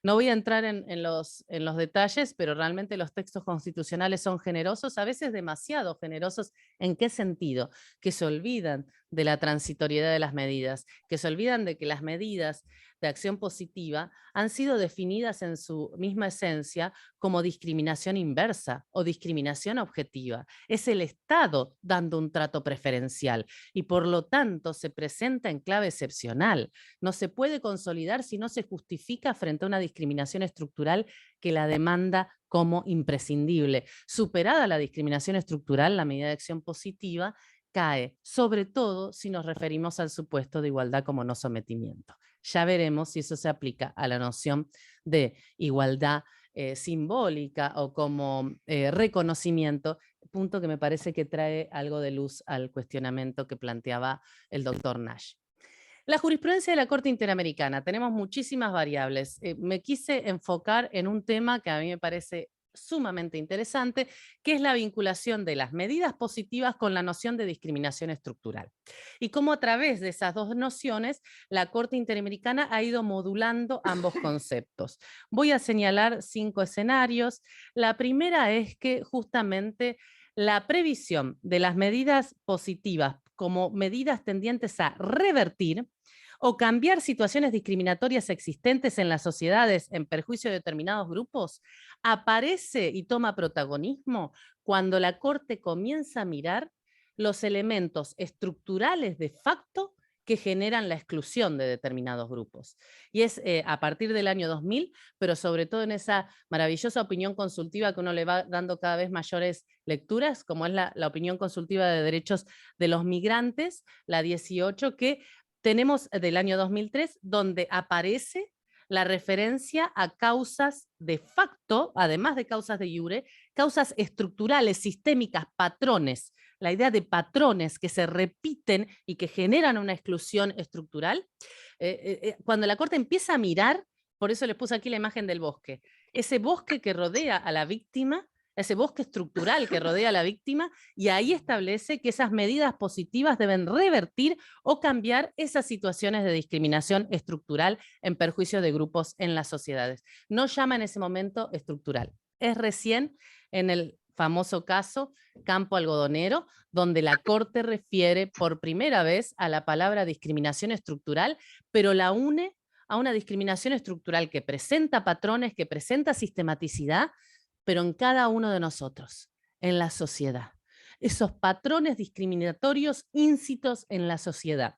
No voy a entrar en los detalles, pero realmente los textos constitucionales son generosos, a veces demasiado generosos. ¿En qué sentido? Que se olvidan de la transitoriedad de las medidas, que se olvidan de que las medidas de acción positiva han sido definidas en su misma esencia como discriminación inversa o discriminación objetiva. Es el Estado dando un trato preferencial y por lo tanto se presenta en clave excepcional. No se puede consolidar si no se justifica frente a una discriminación estructural que la demanda como imprescindible. Superada la discriminación estructural, la medida de acción positiva cae, sobre todo si nos referimos al supuesto de igualdad como no sometimiento. Ya veremos si eso se aplica a la noción de igualdad simbólica o como reconocimiento, punto que me parece que trae algo de luz al cuestionamiento que planteaba el doctor Nash. La jurisprudencia de la Corte Interamericana, tenemos muchísimas variables. Me quise enfocar en un tema que a mí me parece sumamente interesante, que es la vinculación de las medidas positivas con la noción de discriminación estructural. Y cómo a través de esas dos nociones, la Corte Interamericana ha ido modulando ambos conceptos. Voy a señalar 5 escenarios. La primera es que justamente la previsión de las medidas positivas como medidas tendientes a revertir o cambiar situaciones discriminatorias existentes en las sociedades en perjuicio de determinados grupos, aparece y toma protagonismo cuando la Corte comienza a mirar los elementos estructurales de facto que generan la exclusión de determinados grupos. Y es a partir del año 2000, pero sobre todo en esa maravillosa opinión consultiva que uno le va dando cada vez mayores lecturas, como es la opinión consultiva de derechos de los migrantes, la 18, que tenemos del año 2003, donde aparece la referencia a causas de facto, además de causas de iure, causas estructurales, sistémicas, patrones. La idea de patrones que se repiten y que generan una exclusión estructural. Cuando la Corte empieza a mirar, por eso les puse aquí la imagen del bosque, ese bosque que rodea a la víctima, ese bosque estructural que rodea a la víctima, y ahí establece que esas medidas positivas deben revertir o cambiar esas situaciones de discriminación estructural en perjuicio de grupos en las sociedades. No llama en ese momento estructural. Es recién en el famoso caso Campo Algodonero, donde la Corte refiere por primera vez a la palabra discriminación estructural, pero la une a una discriminación estructural que presenta patrones, que presenta sistematicidad, pero en cada uno de nosotros, en la sociedad. Esos patrones discriminatorios íncitos en la sociedad.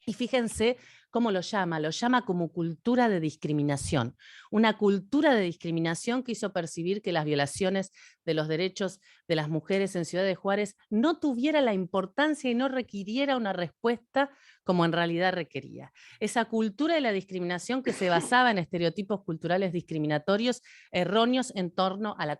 Y fíjense cómo lo llama como cultura de discriminación. Una cultura de discriminación que hizo percibir que las violaciones de los derechos de las mujeres en Ciudad de Juárez no tuviera la importancia y no requiriera una respuesta como en realidad requería. Esa cultura de la discriminación que se basaba en estereotipos culturales discriminatorios erróneos en torno a la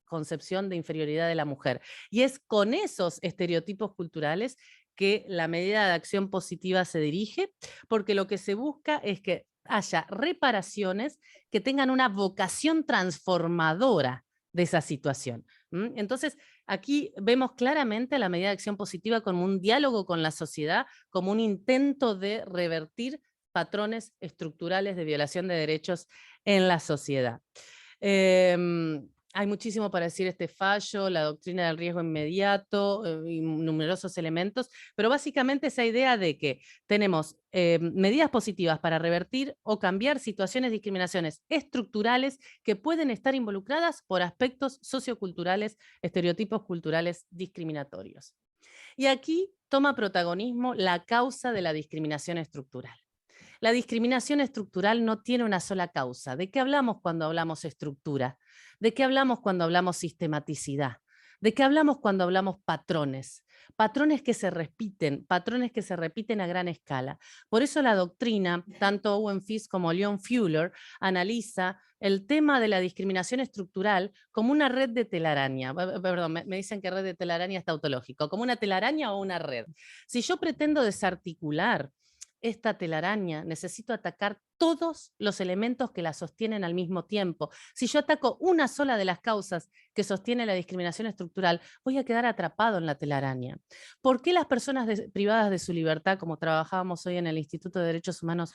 concepción de inferioridad de la mujer. Y es con esos estereotipos culturales que la medida de acción positiva se dirige, porque lo que se busca es que haya reparaciones que tengan una vocación transformadora de esa situación. Entonces, aquí vemos claramente la medida de acción positiva como un diálogo con la sociedad, como un intento de revertir patrones estructurales de violación de derechos en la sociedad. Hay muchísimo para decir este fallo, la doctrina del riesgo inmediato y numerosos elementos, pero básicamente esa idea de que tenemos medidas positivas para revertir o cambiar situaciones de discriminaciones estructurales que pueden estar involucradas por aspectos socioculturales, estereotipos culturales discriminatorios. Y aquí toma protagonismo la causa de la discriminación estructural. La discriminación estructural no tiene una sola causa. ¿De qué hablamos cuando hablamos estructura? ¿De qué hablamos cuando hablamos sistematicidad? ¿De qué hablamos cuando hablamos patrones? Patrones que se repiten a gran escala. Por eso la doctrina, tanto Owen Fisk como Leon Fuller, analiza el tema de la discriminación estructural como una red de telaraña. Perdón, me dicen que red de telaraña es tautológico, como una telaraña o una red. Si yo pretendo desarticular esta telaraña, necesito atacar todos los elementos que la sostienen al mismo tiempo. Si yo ataco una sola de las causas que sostiene la discriminación estructural, voy a quedar atrapado en la telaraña. ¿Por qué las personas privadas de su libertad, como trabajábamos hoy en el Instituto de Derechos Humanos,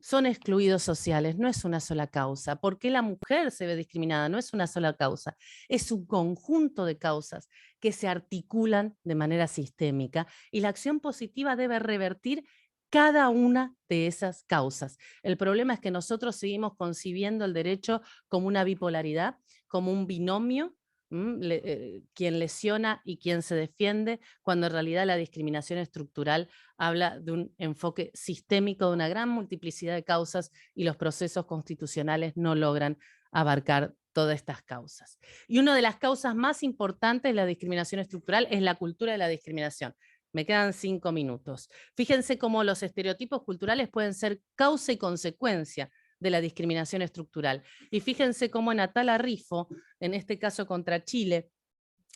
son excluidos sociales? No es una sola causa. ¿Por qué la mujer se ve discriminada? No es una sola causa. Es un conjunto de causas que se articulan de manera sistémica y la acción positiva debe revertir cada una de esas causas. El problema es que nosotros seguimos concibiendo el derecho como una bipolaridad, como un binomio, quien lesiona y quien se defiende, cuando en realidad la discriminación estructural habla de un enfoque sistémico de una gran multiplicidad de causas y los procesos constitucionales no logran abarcar todas estas causas. Y una de las causas más importantes de la discriminación estructural es la cultura de la discriminación. Me quedan 5 minutos. Fíjense cómo los estereotipos culturales pueden ser causa y consecuencia de la discriminación estructural. Y fíjense cómo en Atala Rifo, en este caso contra Chile,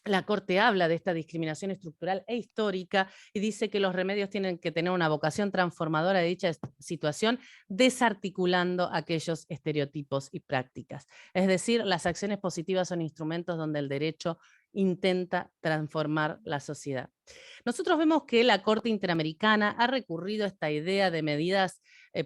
la Corte habla de esta discriminación estructural e histórica y dice que los remedios tienen que tener una vocación transformadora de dicha situación, desarticulando aquellos estereotipos y prácticas. Es decir, las acciones positivas son instrumentos donde el derecho intenta transformar la sociedad. Nosotros vemos que la Corte Interamericana ha recurrido a esta idea de medidas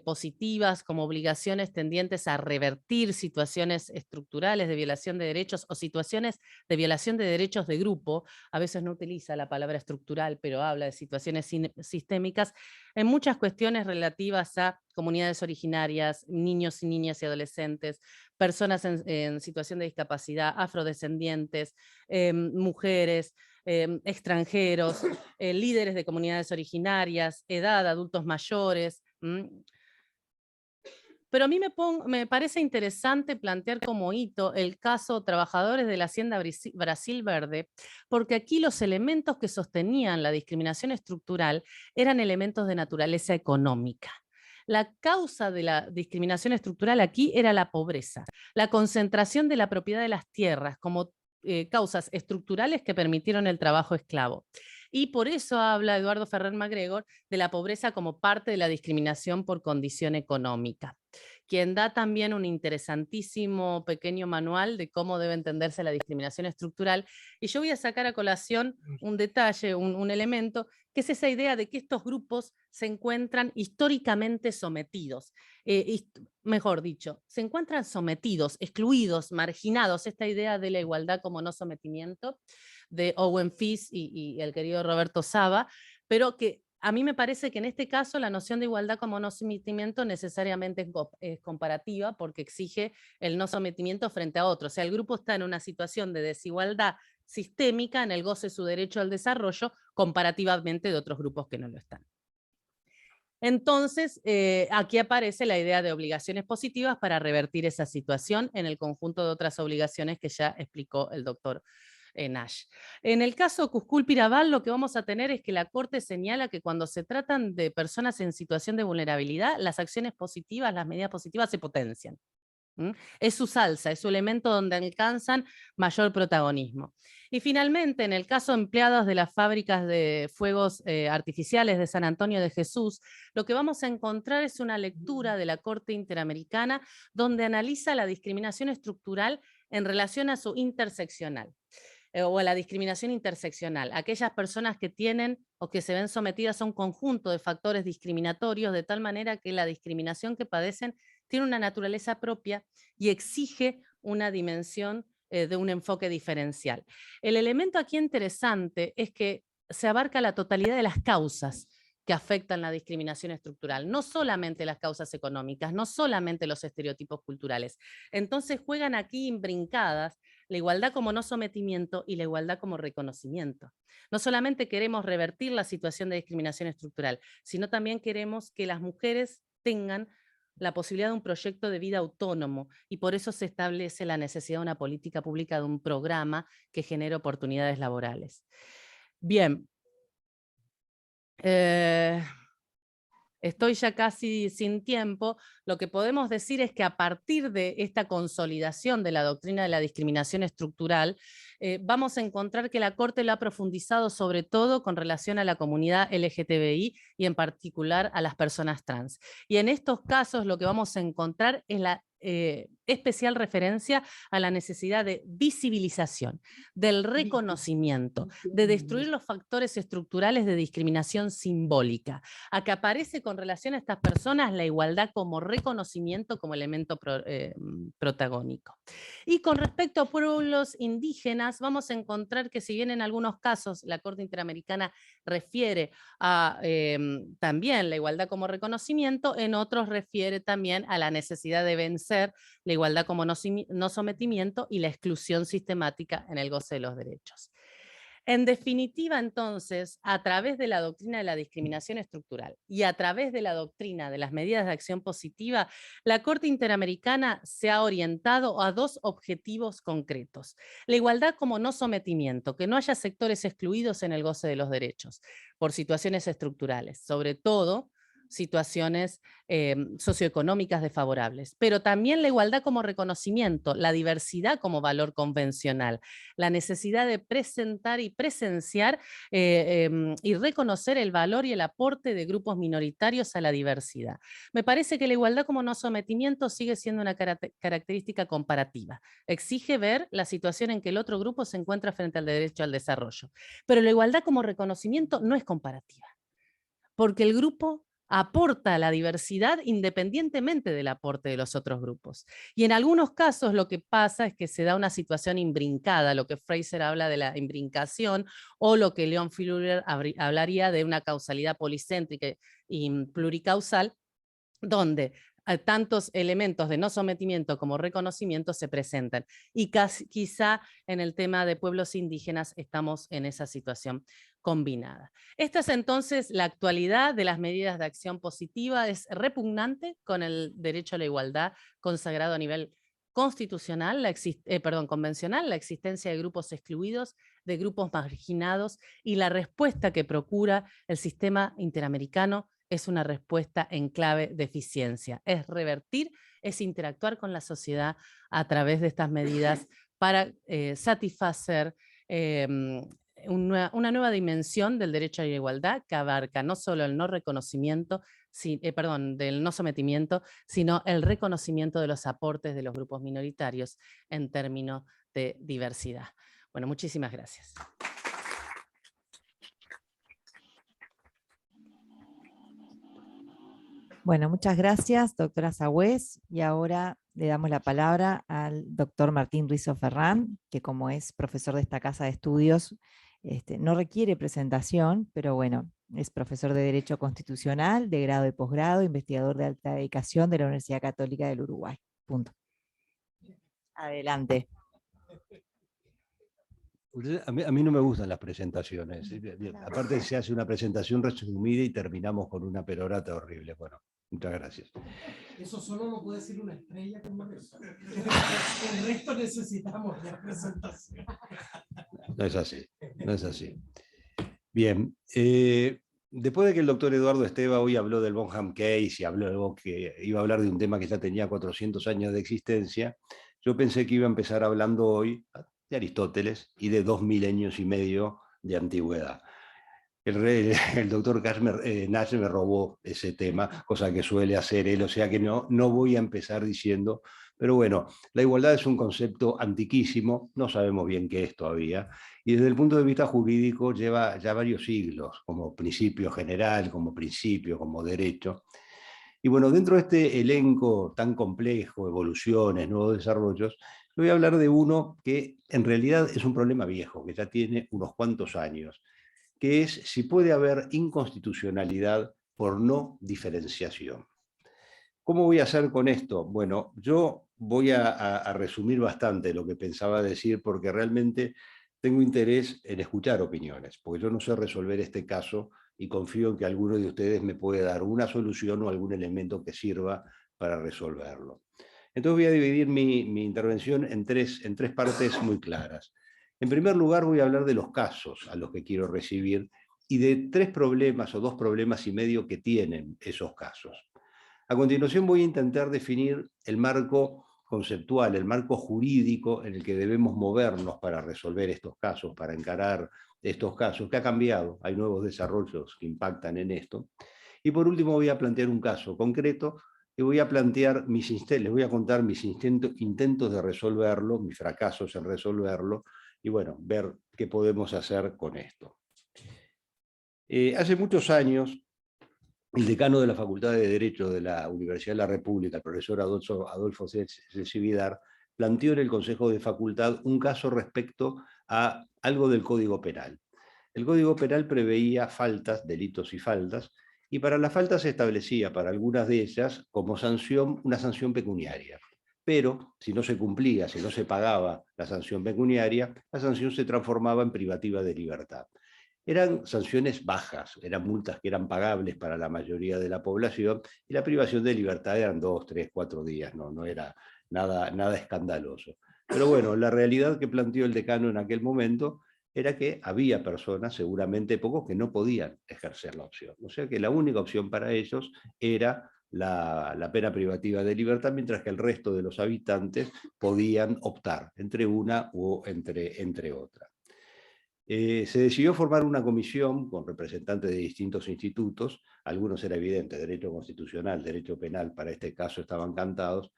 positivas como obligaciones tendientes a revertir situaciones estructurales de violación de derechos o situaciones de violación de derechos de grupo. A veces no utiliza la palabra estructural, pero habla de situaciones sistémicas en muchas cuestiones relativas a comunidades originarias, niños y niñas y adolescentes, personas en situación de discapacidad, afrodescendientes, mujeres, extranjeros, líderes de comunidades originarias, edad, adultos mayores. Pero a mí me parece interesante plantear como hito el caso Trabajadores de la Hacienda Brasil Verde, porque aquí los elementos que sostenían la discriminación estructural eran elementos de naturaleza económica. La causa de la discriminación estructural aquí era la pobreza, la concentración de la propiedad de las tierras como causas estructurales que permitieron el trabajo esclavo. Y por eso habla Eduardo Ferrer MacGregor de la pobreza como parte de la discriminación por condición económica, quien da también un interesantísimo pequeño manual de cómo debe entenderse la discriminación estructural. Y yo voy a sacar a colación un detalle, un elemento, que es esa idea de que estos grupos se encuentran históricamente sometidos. Mejor dicho, se encuentran sometidos, excluidos, marginados, esta idea de la igualdad como no sometimiento, de Owen Fish y el querido Roberto Saba, pero que a mí me parece que en este caso la noción de igualdad como no sometimiento necesariamente es comparativa porque exige el no sometimiento frente a otros. O sea, el grupo está en una situación de desigualdad sistémica en el goce de su derecho al desarrollo comparativamente de otros grupos que no lo están. Entonces, aquí aparece la idea de obligaciones positivas para revertir esa situación en el conjunto de otras obligaciones que ya explicó el doctor Nash. En el caso Cuscul-Piraval, lo que vamos a tener es que la Corte señala que cuando se tratan de personas en situación de vulnerabilidad, las acciones positivas, las medidas positivas se potencian. Es su salsa, es su elemento donde alcanzan mayor protagonismo. Y finalmente, en el caso de empleados de las fábricas de fuegos artificiales de San Antonio de Jesús, lo que vamos a encontrar es una lectura de la Corte Interamericana donde analiza la discriminación estructural en relación a su interseccional o a la discriminación interseccional, aquellas personas que tienen o que se ven sometidas a un conjunto de factores discriminatorios de tal manera que la discriminación que padecen tiene una naturaleza propia y exige una dimensión de un enfoque diferencial. El elemento aquí interesante es que se abarca la totalidad de las causas que afectan la discriminación estructural, no solamente las causas económicas, no solamente los estereotipos culturales. Entonces juegan aquí imbrincadas la igualdad como no sometimiento y la igualdad como reconocimiento. No solamente queremos revertir la situación de discriminación estructural, sino también queremos que las mujeres tengan la posibilidad de un proyecto de vida autónomo y por eso se establece la necesidad de una política pública, de un programa que genere oportunidades laborales. Bien. Estoy ya casi sin tiempo. Lo que podemos decir es que a partir de esta consolidación de la doctrina de la discriminación estructural, vamos a encontrar que la Corte lo ha profundizado sobre todo con relación a la comunidad LGTBI y en particular a las personas trans. Y en estos casos lo que vamos a encontrar es la especial referencia a la necesidad de visibilización, del reconocimiento, de destruir los factores estructurales de discriminación simbólica, a que aparece con relación a estas personas la igualdad como reconocimiento, como elemento protagónico. Y con respecto a pueblos indígenas, vamos a encontrar que si bien en algunos casos la Corte Interamericana refiere a también la igualdad como reconocimiento, en otros refiere también a la necesidad de vencer la igualdad como no sometimiento y la exclusión sistemática en el goce de los derechos. En definitiva, entonces, a través de la doctrina de la discriminación estructural y a través de la doctrina de las medidas de acción positiva, la Corte Interamericana se ha orientado a dos objetivos concretos. La igualdad como no sometimiento, que no haya sectores excluidos en el goce de los derechos por situaciones estructurales, sobre todo situaciones socioeconómicas desfavorables, pero también la igualdad como reconocimiento, la diversidad como valor convencional, la necesidad de presentar y presenciar y reconocer el valor y el aporte de grupos minoritarios a la diversidad. Me parece que la igualdad como no sometimiento sigue siendo una característica comparativa. Exige ver la situación en que el otro grupo se encuentra frente al derecho al desarrollo, pero la igualdad como reconocimiento no es comparativa, porque el grupo aporta a la diversidad independientemente del aporte de los otros grupos. Y en algunos casos lo que pasa es que se da una situación imbrincada, lo que Fraser habla de la imbrincación, o lo que Leon Fluger hablaría de una causalidad policéntrica y pluricausal, donde tantos elementos de no sometimiento como reconocimiento se presentan. Y quizá en el tema de pueblos indígenas estamos en esa situación combinada. Esta es entonces la actualidad de las medidas de acción positiva. Es repugnante con el derecho a la igualdad consagrado a nivel constitucional, convencional, la existencia de grupos excluidos, de grupos marginados, y la respuesta que procura el sistema interamericano es una respuesta en clave de eficiencia. Es revertir, es interactuar con la sociedad a través de estas medidas para satisfacer una nueva dimensión del derecho a la igualdad que abarca no solo el no reconocimiento, del no sometimiento, sino el reconocimiento de los aportes de los grupos minoritarios en términos de diversidad. Bueno, muchísimas gracias. Bueno, muchas gracias, doctora Sagüez. Y ahora le damos la palabra al doctor Martín Rizo Ferrán, que como es profesor de esta casa de estudios, no requiere presentación, pero bueno, es profesor de Derecho Constitucional, de grado y posgrado, investigador de alta dedicación de la Universidad Católica del Uruguay. Punto. Adelante. A mí no me gustan las presentaciones. Aparte se hace una presentación resumida y terminamos con una perorata horrible. Bueno, muchas gracias. Eso solo lo puede decir una estrella como eso. El resto necesitamos la presentación. No es así, no es así. Bien, después de que el doctor Eduardo Esteva hoy habló del Bonham Case y habló que iba a hablar de un tema que ya tenía 400 años de existencia, yo pensé que iba a empezar hablando hoy de Aristóteles y de 2 milenios y medio de antigüedad. El doctor Nash me robó ese tema, cosa que suele hacer él, o sea que no voy a empezar diciendo, pero bueno, la igualdad es un concepto antiquísimo, no sabemos bien qué es todavía, y desde el punto de vista jurídico lleva ya varios siglos, como principio general, como principio, como derecho. Y bueno, dentro de este elenco tan complejo, evoluciones, nuevos desarrollos, yo voy a hablar de uno que en realidad es un problema viejo, que ya tiene unos cuantos años, que es si puede haber inconstitucionalidad por no diferenciación. ¿Cómo voy a hacer con esto? Bueno, yo voy a resumir bastante lo que pensaba decir porque realmente tengo interés en escuchar opiniones, porque yo no sé resolver este caso y confío en que alguno de ustedes me puede dar una solución o algún elemento que sirva para resolverlo. Entonces voy a dividir mi intervención en tres partes muy claras. En primer lugar, voy a hablar de los casos a los que quiero recibir y de 3 problemas o 2 problemas y medio que tienen esos casos. A continuación voy a intentar definir el marco conceptual, el marco jurídico en el que debemos movernos para resolver estos casos, para encarar estos casos, que ha cambiado, hay nuevos desarrollos que impactan en esto. Y por último voy a plantear un caso concreto y voy a plantear les voy a contar mis intentos de resolverlo, mis fracasos en resolverlo, y bueno, ver qué podemos hacer con esto. Hace muchos años, el decano de la Facultad de Derecho de la Universidad de la República, el profesor Adolfo Ceci Vidar, planteó en el Consejo de Facultad un caso respecto a algo del Código Penal. El Código Penal preveía faltas, delitos y faltas, y para las faltas se establecía para algunas de ellas como sanción una sanción pecuniaria. Pero si no se cumplía, si no se pagaba la sanción pecuniaria, la sanción se transformaba en privativa de libertad. Eran sanciones bajas, eran multas que eran pagables para la mayoría de la población y la privación de libertad eran 2, 3, 4 días, no era nada escandaloso. Pero bueno, la realidad que planteó el decano en aquel momento era que había personas, seguramente pocos, que no podían ejercer la opción. O sea que la única opción para ellos era la pena privativa de libertad, mientras que el resto de los habitantes podían optar entre una o entre otra. Se decidió formar una comisión con representantes de distintos institutos, algunos era evidente, derecho constitucional, derecho penal, para este caso estaban cantados,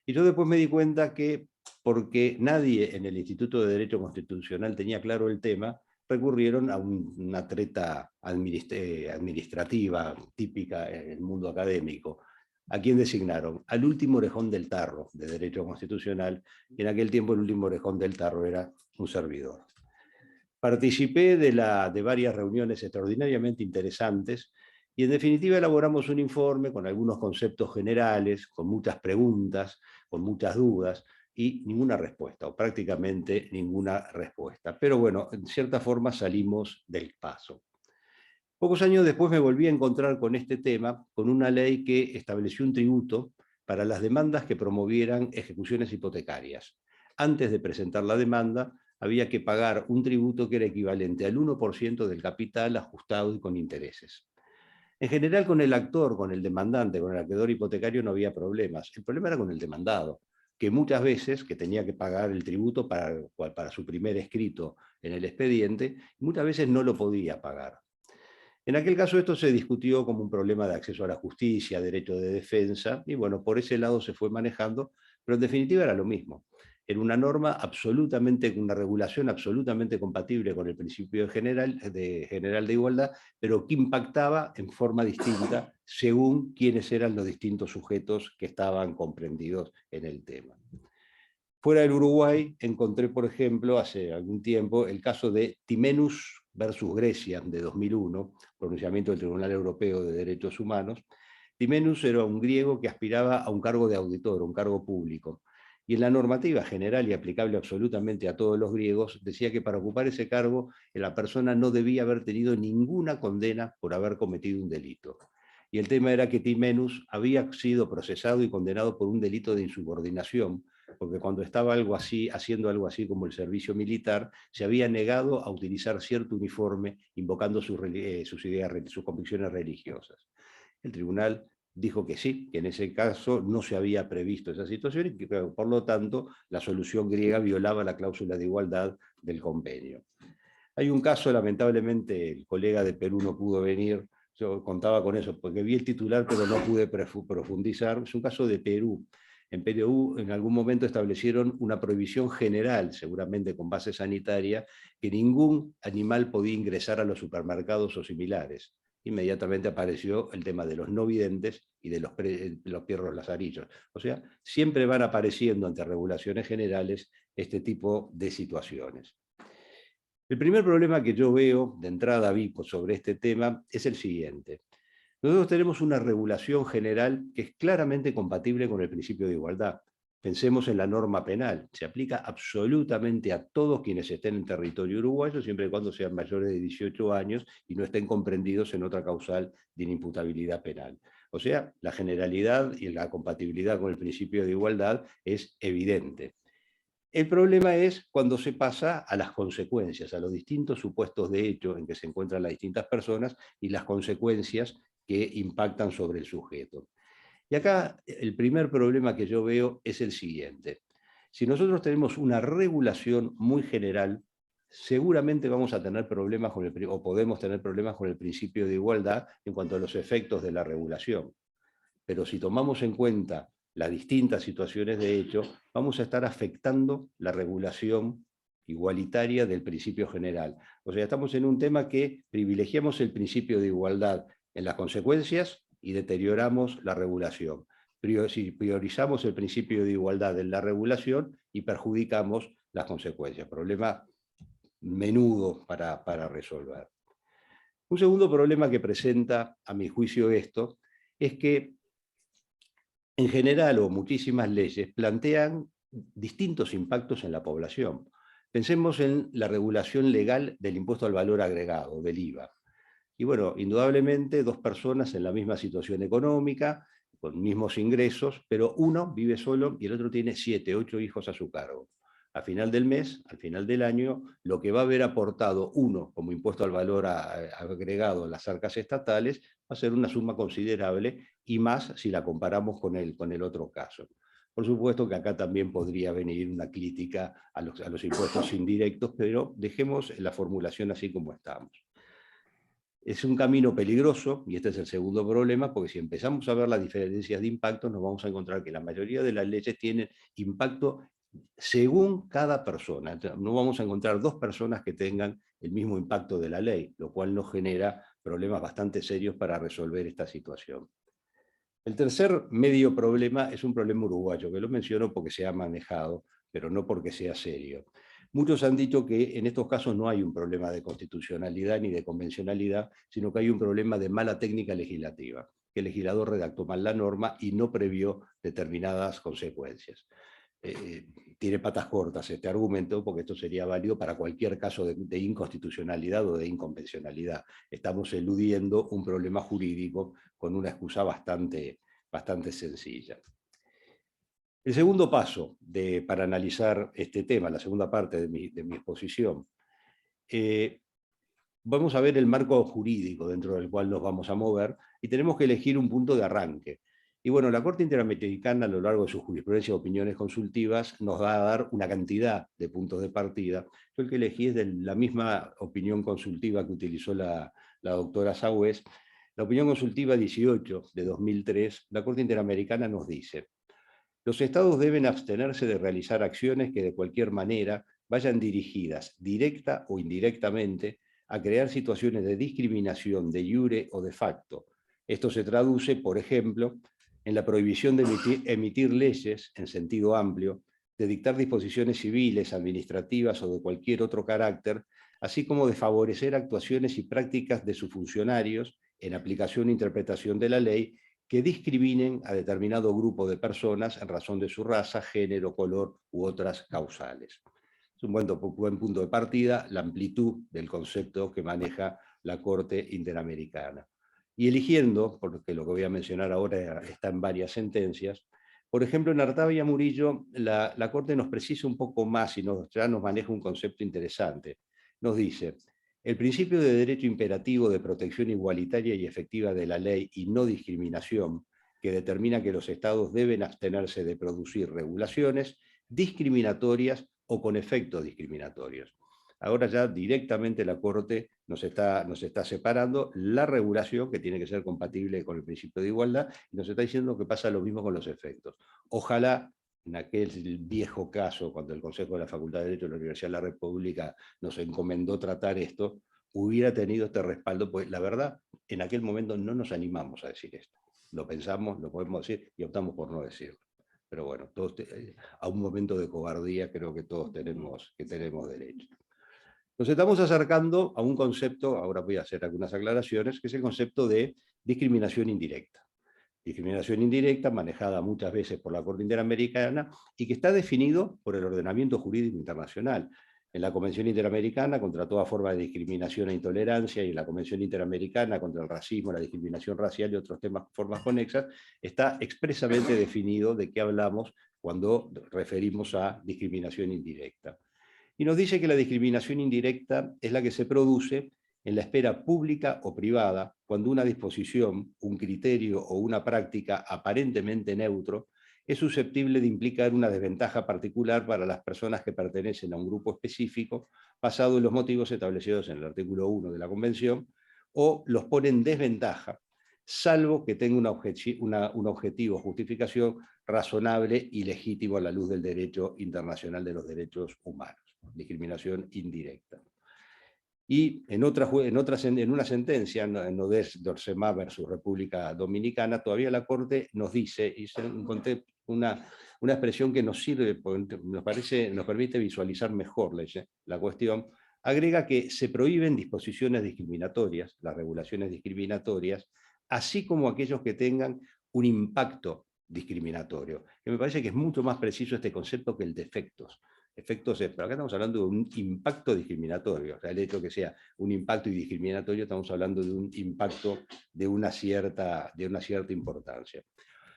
y yo después me di cuenta que, porque nadie en el Instituto de Derecho Constitucional tenía claro el tema, recurrieron a una treta administrativa típica en el mundo académico. ¿A quién designaron? Al último orejón del tarro de Derecho Constitucional, y en aquel tiempo el último orejón del tarro era un servidor. Participé de varias reuniones extraordinariamente interesantes y en definitiva elaboramos un informe con algunos conceptos generales, con muchas preguntas, con muchas dudas y ninguna respuesta, o prácticamente ninguna respuesta. Pero bueno, en cierta forma salimos del paso. Pocos años después me volví a encontrar con este tema, con una ley que estableció un tributo para las demandas que promovieran ejecuciones hipotecarias. Antes de presentar la demanda, había que pagar un tributo que era equivalente al 1% del capital ajustado y con intereses. En general, con el actor, con el demandante, con el acreedor hipotecario no había problemas. El problema era con el demandado, que muchas veces que tenía que pagar el tributo para su primer escrito en el expediente, muchas veces no lo podía pagar. En aquel caso esto se discutió como un problema de acceso a la justicia, derecho de defensa, y bueno, por ese lado se fue manejando, pero en definitiva era lo mismo. Era una norma absolutamente, una regulación absolutamente compatible con el principio general de igualdad, pero que impactaba en forma distinta según quiénes eran los distintos sujetos que estaban comprendidos en el tema. Fuera del Uruguay encontré, por ejemplo, hace algún tiempo, el caso de Timenus versus Grecia de 2001, pronunciamiento del Tribunal Europeo de Derechos Humanos. Timenus era un griego que aspiraba a un cargo de auditor, un cargo público. Y en la normativa general y aplicable absolutamente a todos los griegos, decía que para ocupar ese cargo la persona no debía haber tenido ninguna condena por haber cometido un delito. Y el tema era que Timenus había sido procesado y condenado por un delito de insubordinación, porque cuando estaba haciendo algo así como el servicio militar, se había negado a utilizar cierto uniforme invocando sus convicciones religiosas. El tribunal dijo que sí, que en ese caso no se había previsto esa situación y que por lo tanto la solución griega violaba la cláusula de igualdad del convenio. Hay un caso, lamentablemente el colega de Perú no pudo venir, yo contaba con eso porque vi el titular pero no pude profundizar, es un caso de Perú. En Perú en algún momento establecieron una prohibición general, seguramente con base sanitaria, que ningún animal podía ingresar a los supermercados o similares. Inmediatamente apareció el tema de los no videntes y de los perros lazarillos. O sea, siempre van apareciendo ante regulaciones generales este tipo de situaciones. El primer problema que yo veo de entrada, Vico, sobre este tema es el siguiente. Nosotros tenemos una regulación general que es claramente compatible con el principio de igualdad. Pensemos en la norma penal. Se aplica absolutamente a todos quienes estén en territorio uruguayo, siempre y cuando sean mayores de 18 años y no estén comprendidos en otra causal de inimputabilidad penal. O sea, la generalidad y la compatibilidad con el principio de igualdad es evidente. El problema es cuando se pasa a las consecuencias, a los distintos supuestos de hecho en que se encuentran las distintas personas y las consecuencias que impactan sobre el sujeto. Y acá el primer problema que yo veo es el siguiente. Si nosotros tenemos una regulación muy general, seguramente vamos a tener problemas o podemos tener problemas con el principio de igualdad en cuanto a los efectos de la regulación. Pero si tomamos en cuenta las distintas situaciones de hecho, vamos a estar afectando la regulación igualitaria del principio general. O sea, estamos en un tema que privilegiamos el principio de igualdad en las consecuencias y deterioramos la regulación. Priorizamos el principio de igualdad en la regulación y perjudicamos las consecuencias. Problema menudo para resolver. Un segundo problema que presenta, a mi juicio, esto, es que en general, o muchísimas leyes, plantean distintos impactos en la población. Pensemos en la regulación legal del impuesto al valor agregado, del IVA. Y bueno, indudablemente dos personas en la misma situación económica, con mismos ingresos, pero uno vive solo y el otro tiene 7, 8 hijos a su cargo. A final del mes, al final del año, lo que va a haber aportado uno como impuesto al valor agregado a las arcas estatales va a ser una suma considerable y más si la comparamos con el otro caso. Por supuesto que acá también podría venir una crítica a los impuestos indirectos, pero dejemos la formulación así como estamos. Es un camino peligroso, y este es el segundo problema, porque si empezamos a ver las diferencias de impacto, nos vamos a encontrar que la mayoría de las leyes tienen impacto según cada persona. No vamos a encontrar dos personas que tengan el mismo impacto de la ley, lo cual nos genera problemas bastante serios para resolver esta situación. El tercer medio problema es un problema uruguayo, que lo menciono porque se ha manejado, pero no porque sea serio. Muchos han dicho que en estos casos no hay un problema de constitucionalidad ni de convencionalidad, sino que hay un problema de mala técnica legislativa, que el legislador redactó mal la norma y no previó determinadas consecuencias. Tiene patas cortas este argumento, porque esto sería válido para cualquier caso de inconstitucionalidad o de inconvencionalidad. Estamos eludiendo un problema jurídico con una excusa bastante sencilla. El segundo paso para analizar este tema, la segunda parte de mi exposición, vamos a ver el marco jurídico dentro del cual nos vamos a mover y tenemos que elegir un punto de arranque. Y bueno, la Corte Interamericana, a lo largo de su jurisprudencia de opiniones consultivas, nos va a dar una cantidad de puntos de partida. Yo el que elegí es de la misma opinión consultiva que utilizó la doctora Sagüez. La opinión consultiva 18 de 2003, la Corte Interamericana nos dice: los estados deben abstenerse de realizar acciones que de cualquier manera vayan dirigidas, directa o indirectamente, a crear situaciones de discriminación de iure o de facto. Esto se traduce, por ejemplo, en la prohibición de emitir leyes en sentido amplio, de dictar disposiciones civiles, administrativas o de cualquier otro carácter, así como de favorecer actuaciones y prácticas de sus funcionarios en aplicación e interpretación de la ley que discriminen a determinado grupo de personas en razón de su raza, género, color u otras causales. Es un buen punto de partida, la amplitud del concepto que maneja la Corte Interamericana. Y eligiendo, porque lo que voy a mencionar ahora está en varias sentencias, por ejemplo, en Artavia Murillo, la Corte nos precisa un poco más y ya nos maneja un concepto interesante. Nos dice: el principio de derecho imperativo de protección igualitaria y efectiva de la ley y no discriminación, que determina que los estados deben abstenerse de producir regulaciones discriminatorias o con efectos discriminatorios. Ahora ya directamente la Corte nos está separando la regulación, que tiene que ser compatible con el principio de igualdad, y nos está diciendo que pasa lo mismo con los efectos. Ojalá, en aquel viejo caso, cuando el Consejo de la Facultad de Derecho de la Universidad de la República nos encomendó tratar esto, hubiera tenido este respaldo, pues la verdad, en aquel momento no nos animamos a decir esto. Lo pensamos, lo podemos decir y optamos por no decirlo. Pero bueno, a un momento de cobardía creo que todos tenemos derecho. Nos estamos acercando a un concepto, ahora voy a hacer algunas aclaraciones, que es el concepto de discriminación indirecta. Discriminación indirecta manejada muchas veces por la Corte Interamericana y que está definido por el ordenamiento jurídico internacional. En la Convención Interamericana contra toda forma de discriminación e intolerancia y en la Convención Interamericana contra el racismo, la discriminación racial y otros formas conexas, está expresamente definido de qué hablamos cuando referimos a discriminación indirecta. Y nos dice que la discriminación indirecta es la que se produce en la esfera pública o privada, cuando una disposición, un criterio o una práctica aparentemente neutro es susceptible de implicar una desventaja particular para las personas que pertenecen a un grupo específico, basado en los motivos establecidos en el artículo 1 de la Convención, o los pone en desventaja, salvo que tenga un objetivo o justificación razonable y legítimo a la luz del derecho internacional de los derechos humanos. Discriminación indirecta. Y en una sentencia, en Odés Dorsema versus República Dominicana, todavía la Corte nos dice, y encontré una expresión que nos sirve, nos permite visualizar mejor la cuestión, agrega que se prohíben disposiciones discriminatorias, las regulaciones discriminatorias, así como aquellos que tengan un impacto discriminatorio, que me parece que es mucho más preciso este concepto que el de efectos. Efectos, pero acá estamos hablando de un impacto discriminatorio, o sea, el hecho que sea un impacto y discriminatorio, estamos hablando de un impacto de una cierta importancia.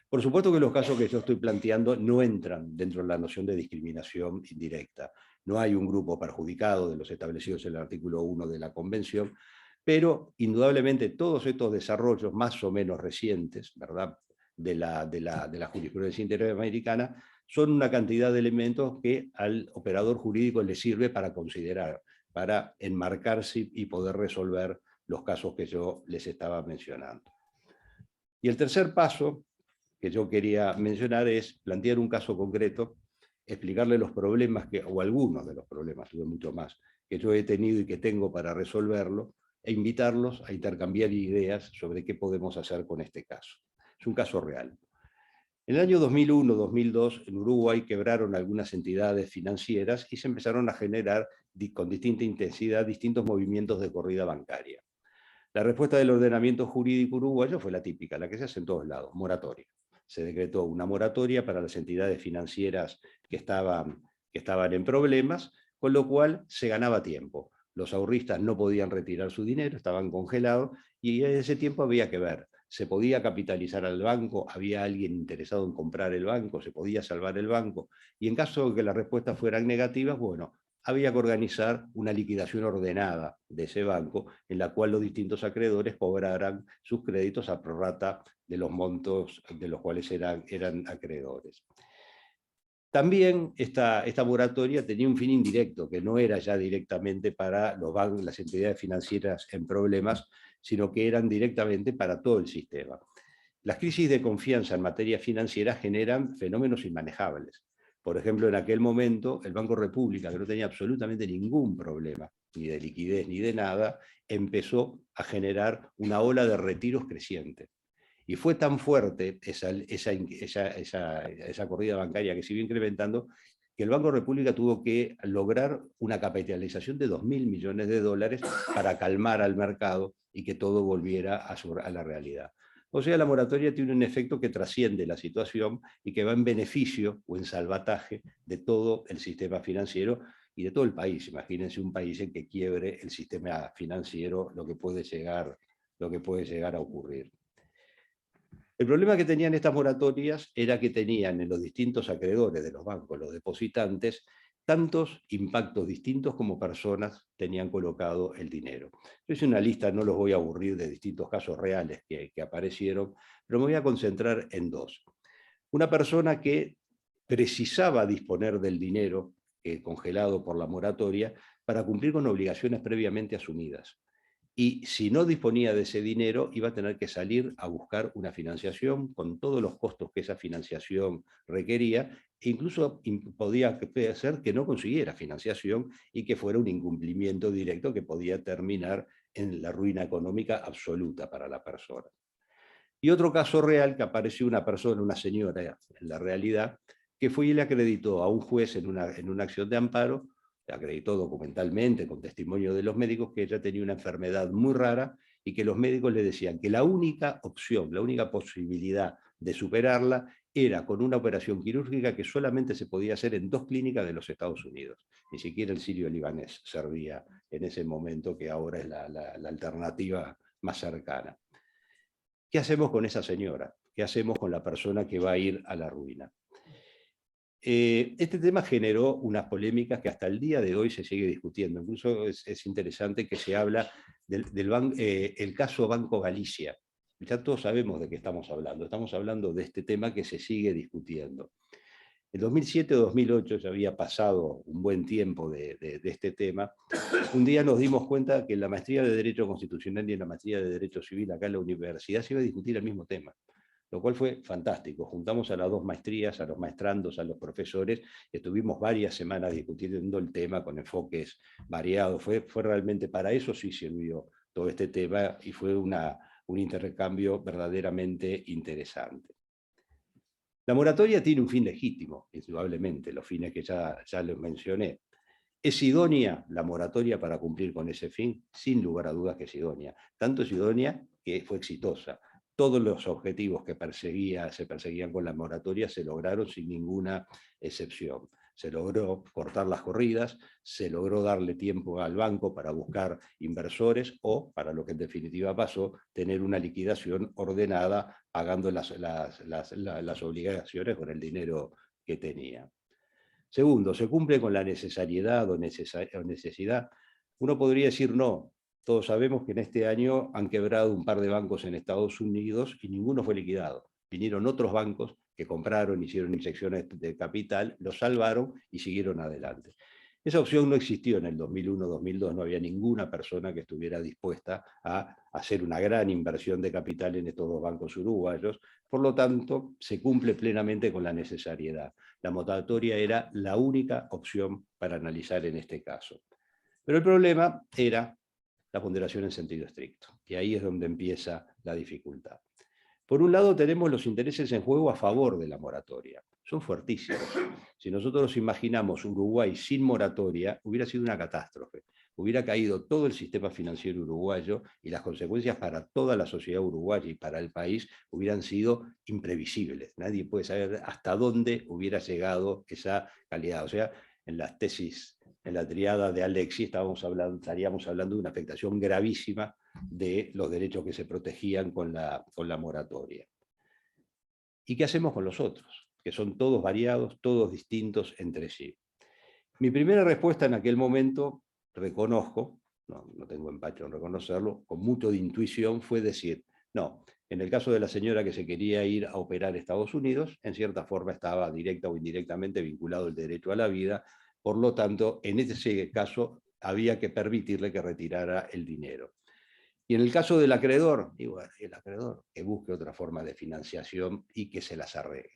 Por supuesto que los casos que yo estoy planteando no entran dentro de la noción de discriminación indirecta. No hay un grupo perjudicado de los establecidos en el artículo 1 de la Convención, pero indudablemente todos estos desarrollos más o menos recientes, ¿verdad?, de la jurisprudencia interamericana, son una cantidad de elementos que al operador jurídico le sirve para considerar, para enmarcarse y poder resolver los casos que yo les estaba mencionando. Y el tercer paso que yo quería mencionar es plantear un caso concreto explicarle los problemas, o algunos de los problemas, tuve mucho más, que yo he tenido y que tengo para resolverlo, e invitarlos a intercambiar ideas sobre qué podemos hacer con este caso. Es un caso real. En el año 2001-2002, en Uruguay quebraron algunas entidades financieras y se empezaron a generar con distinta intensidad distintos movimientos de corrida bancaria. La respuesta del ordenamiento jurídico uruguayo fue la típica, la que se hace en todos lados, moratoria. Se decretó una moratoria para las entidades financieras que estaban en problemas, con lo cual se ganaba tiempo. Los ahorristas no podían retirar su dinero, estaban congelados, y en ese tiempo había que ver. ¿Se podía capitalizar al banco? ¿Había alguien interesado en comprar el banco? ¿Se podía salvar el banco? Y en caso de que las respuestas fueran negativas, bueno, había que organizar una liquidación ordenada de ese banco, en la cual los distintos acreedores cobraran sus créditos a prorrata de los montos de los cuales eran acreedores. También esta moratoria tenía un fin indirecto, que no era ya directamente para los bancos, las entidades financieras en problemas, sino que eran directamente para todo el sistema. Las crisis de confianza en materia financiera generan fenómenos inmanejables. Por ejemplo, en aquel momento, el Banco República, que no tenía absolutamente ningún problema, ni de liquidez ni de nada, empezó a generar una ola de retiros creciente. Y fue tan fuerte esa corrida bancaria que se iba incrementando, que el Banco República tuvo que lograr una capitalización de 2.000 millones de dólares para calmar al mercado y que todo volviera a la realidad. O sea, la moratoria tiene un efecto que trasciende la situación y que va en beneficio o en salvataje de todo el sistema financiero y de todo el país. Imagínense un país en que quiebre el sistema financiero, lo que puede llegar a ocurrir. El problema que tenían estas moratorias era que tenían en los distintos acreedores de los bancos, los depositantes, tantos impactos distintos como personas tenían colocado el dinero. Yo hice una lista, no los voy a aburrir, de distintos casos reales que aparecieron, pero me voy a concentrar en dos. Una persona que precisaba disponer del dinero congelado por la moratoria para cumplir con obligaciones previamente asumidas. Y si no disponía de ese dinero, iba a tener que salir a buscar una financiación con todos los costos que esa financiación requería, e incluso podía ser que no consiguiera financiación y que fuera un incumplimiento directo que podía terminar en la ruina económica absoluta para la persona. Y otro caso real, que apareció una persona, una señora en la realidad, que fue y le acreditó a un juez en una acción de amparo, le acreditó documentalmente, con testimonio de los médicos, que ella tenía una enfermedad muy rara y que los médicos le decían que la única opción, la única posibilidad de superarla era con una operación quirúrgica que solamente se podía hacer en 2 clínicas de los Estados Unidos. Ni siquiera el sirio-libanés servía en ese momento, que ahora es la alternativa más cercana. ¿Qué hacemos con esa señora? ¿Qué hacemos con la persona que va a ir a la ruina? Este tema generó unas polémicas que hasta el día de hoy se sigue discutiendo. Incluso es interesante que se habla del caso Banco Galicia. Ya todos sabemos de qué estamos hablando. Estamos hablando de este tema que se sigue discutiendo. En 2007-2008 ya había pasado un buen tiempo de este tema. Un día nos dimos cuenta que en la maestría de Derecho Constitucional y en la maestría de Derecho Civil acá en la universidad se iba a discutir el mismo tema, lo cual fue fantástico. Juntamos a las 2 maestrías, a los maestrandos, a los profesores, y estuvimos varias semanas discutiendo el tema con enfoques variados. Fue realmente, para eso sí sirvió todo este tema, y fue un intercambio verdaderamente interesante. La moratoria tiene un fin legítimo, indudablemente, los fines que ya les mencioné. ¿Es idónea la moratoria para cumplir con ese fin? Sin lugar a dudas que es idónea. Tanto es idónea que fue exitosa. Todos los objetivos que se perseguían con la moratoria se lograron sin ninguna excepción. Se logró cortar las corridas, se logró darle tiempo al banco para buscar inversores o, para lo que en definitiva pasó, tener una liquidación ordenada pagando las obligaciones con el dinero que tenía. Segundo, ¿se cumple con la necesariedad o necesidad? Uno podría decir no. Todos sabemos que en este año han quebrado un par de bancos en Estados Unidos y ninguno fue liquidado. Vinieron otros bancos que compraron, hicieron inyecciones de capital, los salvaron y siguieron adelante. Esa opción no existió en el 2001-2002, no había ninguna persona que estuviera dispuesta a hacer una gran inversión de capital en estos dos bancos uruguayos, por lo tanto, se cumple plenamente con la necesariedad. La moratoria era la única opción para analizar en este caso. Pero el problema era la ponderación en sentido estricto, y ahí es donde empieza la dificultad. Por un lado tenemos los intereses en juego a favor de la moratoria. Son fuertísimos. Si nosotros imaginamos Uruguay sin moratoria, hubiera sido una catástrofe. Hubiera caído todo el sistema financiero uruguayo y las consecuencias para toda la sociedad uruguaya y para el país hubieran sido imprevisibles. Nadie puede saber hasta dónde hubiera llegado esa calidad. O sea, en las tesis, en la triada de Alexis, estaríamos hablando de una afectación gravísima de los derechos que se protegían con la moratoria. ¿Y qué hacemos con los otros? Que son todos variados, todos distintos entre sí. Mi primera respuesta en aquel momento, reconozco, no tengo empacho en reconocerlo, con mucho de intuición, fue decir, no, en el caso de la señora que se quería ir a operar a Estados Unidos, en cierta forma estaba directa o indirectamente vinculado el derecho a la vida, por lo tanto, en ese caso había que permitirle que retirara el dinero. Y en el caso del acreedor, y bueno, el acreedor que busque otra forma de financiación y que se las arregle.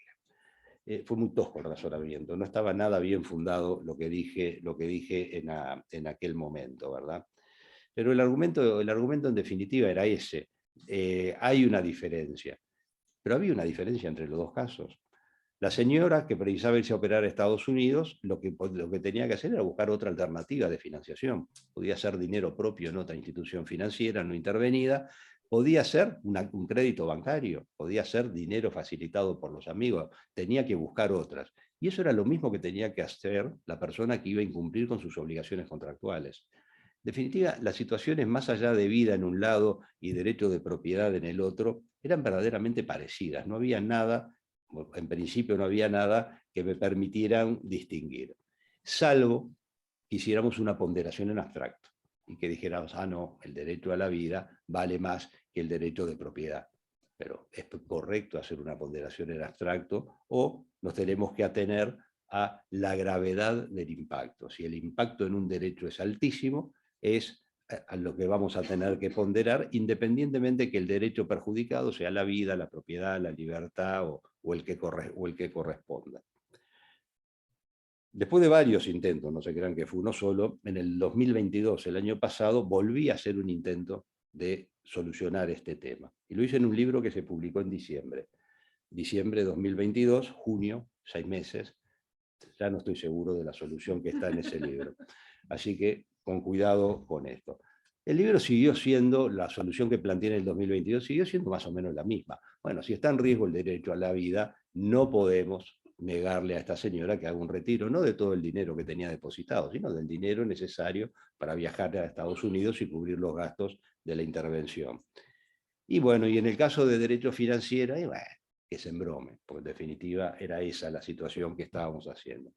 Fue muy tosco el razonamiento, no estaba nada bien fundado lo que dije en aquel momento, ¿verdad? Pero el argumento en definitiva era ese. Hay una diferencia, pero había una diferencia entre los dos casos. La señora que precisaba irse a operar a Estados Unidos, lo que tenía que hacer era buscar otra alternativa de financiación. Podía ser dinero propio en otra institución financiera no intervenida, podía ser un crédito bancario, podía ser dinero facilitado por los amigos, tenía que buscar otras. Y eso era lo mismo que tenía que hacer la persona que iba a incumplir con sus obligaciones contractuales. En definitiva, las situaciones más allá de vida en un lado y derecho de propiedad en el otro eran verdaderamente parecidas. No había nada, en principio no había nada que me permitieran distinguir, salvo que hiciéramos una ponderación en abstracto y que dijéramos, no, el derecho a la vida vale más que el derecho de propiedad. Pero es correcto hacer una ponderación en abstracto o nos tenemos que atener a la gravedad del impacto. Si el impacto en un derecho es altísimo, es a lo que vamos a tener que ponderar, independientemente que el derecho perjudicado sea la vida, la propiedad, la libertad o el que corresponda. Después de varios intentos, no se crean que fue uno solo, en el 2022, el año pasado, volví a hacer un intento de solucionar este tema. Y lo hice en un libro que se publicó en diciembre. Diciembre de 2022, junio, 6 meses. Ya no estoy seguro de la solución que está en ese libro. Así que con cuidado con esto. El libro siguió siendo, la solución que planteé en el 2022, siguió siendo más o menos la misma. Bueno, si está en riesgo el derecho a la vida, no podemos negarle a esta señora que haga un retiro, no de todo el dinero que tenía depositado, sino del dinero necesario para viajar a Estados Unidos y cubrir los gastos de la intervención. Y bueno, y en el caso de derecho financiero, bueno, que se embrome, porque en definitiva era esa la situación que estábamos haciendo.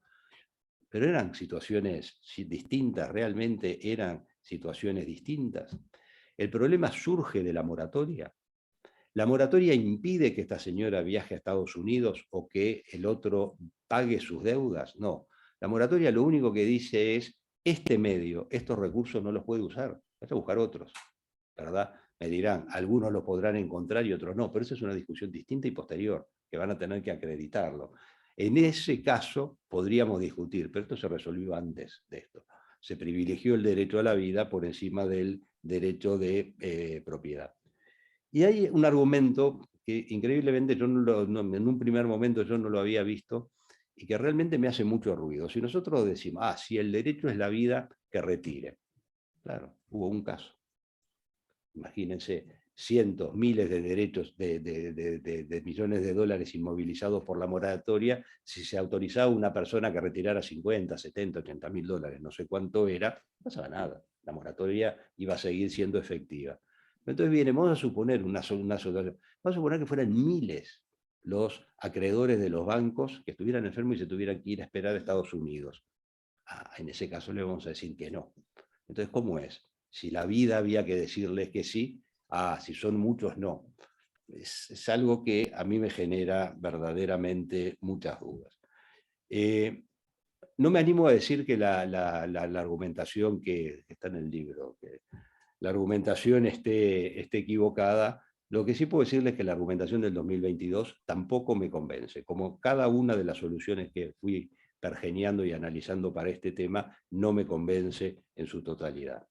Pero eran situaciones distintas, realmente eran situaciones distintas. El problema surge de la moratoria. ¿La moratoria impide que esta señora viaje a Estados Unidos o que el otro pague sus deudas? No. La moratoria lo único que dice es, este medio, estos recursos no los puede usar, hay que buscar otros, ¿verdad? Me dirán, algunos los podrán encontrar y otros no, pero esa es una discusión distinta y posterior, que van a tener que acreditarlo. En ese caso podríamos discutir, pero esto se resolvió antes de esto. Se privilegió el derecho a la vida por encima del derecho de propiedad. Y hay un argumento que increíblemente yo en un primer momento yo no lo había visto y que realmente me hace mucho ruido. Si nosotros decimos, si el derecho es la vida, que retire. Claro, hubo un caso. Imagínense, cientos, miles de derechos de millones de dólares inmovilizados por la moratoria, si se autorizaba a una persona que retirara 50, 70, 80 mil dólares, no sé cuánto era, no pasaba nada. La moratoria iba a seguir siendo efectiva. Entonces viene, vamos a suponer vamos a suponer que fueran miles los acreedores de los bancos que estuvieran enfermos y se tuvieran que ir a esperar a Estados Unidos. En ese caso le vamos a decir que no. Entonces, ¿cómo es? Si la vida había que decirles que sí, si son muchos, no. Es algo que a mí me genera verdaderamente muchas dudas. no me animo a decir que la argumentación que está en el libro, que la argumentación esté equivocada. Lo que sí puedo decirles es que la argumentación del 2022 tampoco me convence. Como cada una de las soluciones que fui pergeñando y analizando para este tema no me convence en su totalidad.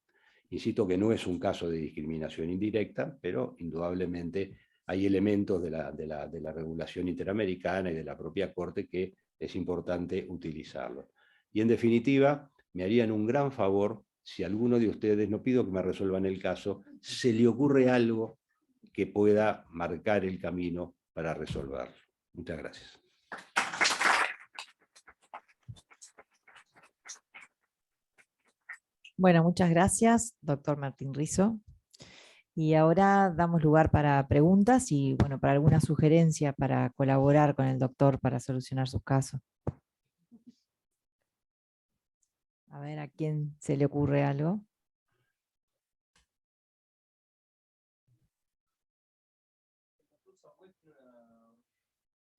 Insisto que no es un caso de discriminación indirecta, pero indudablemente hay elementos de la regulación interamericana y de la propia Corte que es importante utilizarlos. Y en definitiva, me harían un gran favor si alguno de ustedes, no pido que me resuelvan el caso, se le ocurre algo que pueda marcar el camino para resolverlo. Muchas gracias. Bueno, muchas gracias, doctor Martín Rizo. Y ahora damos lugar para preguntas y bueno, para alguna sugerencia para colaborar con el doctor para solucionar sus casos. A ver, ¿a quién se le ocurre algo?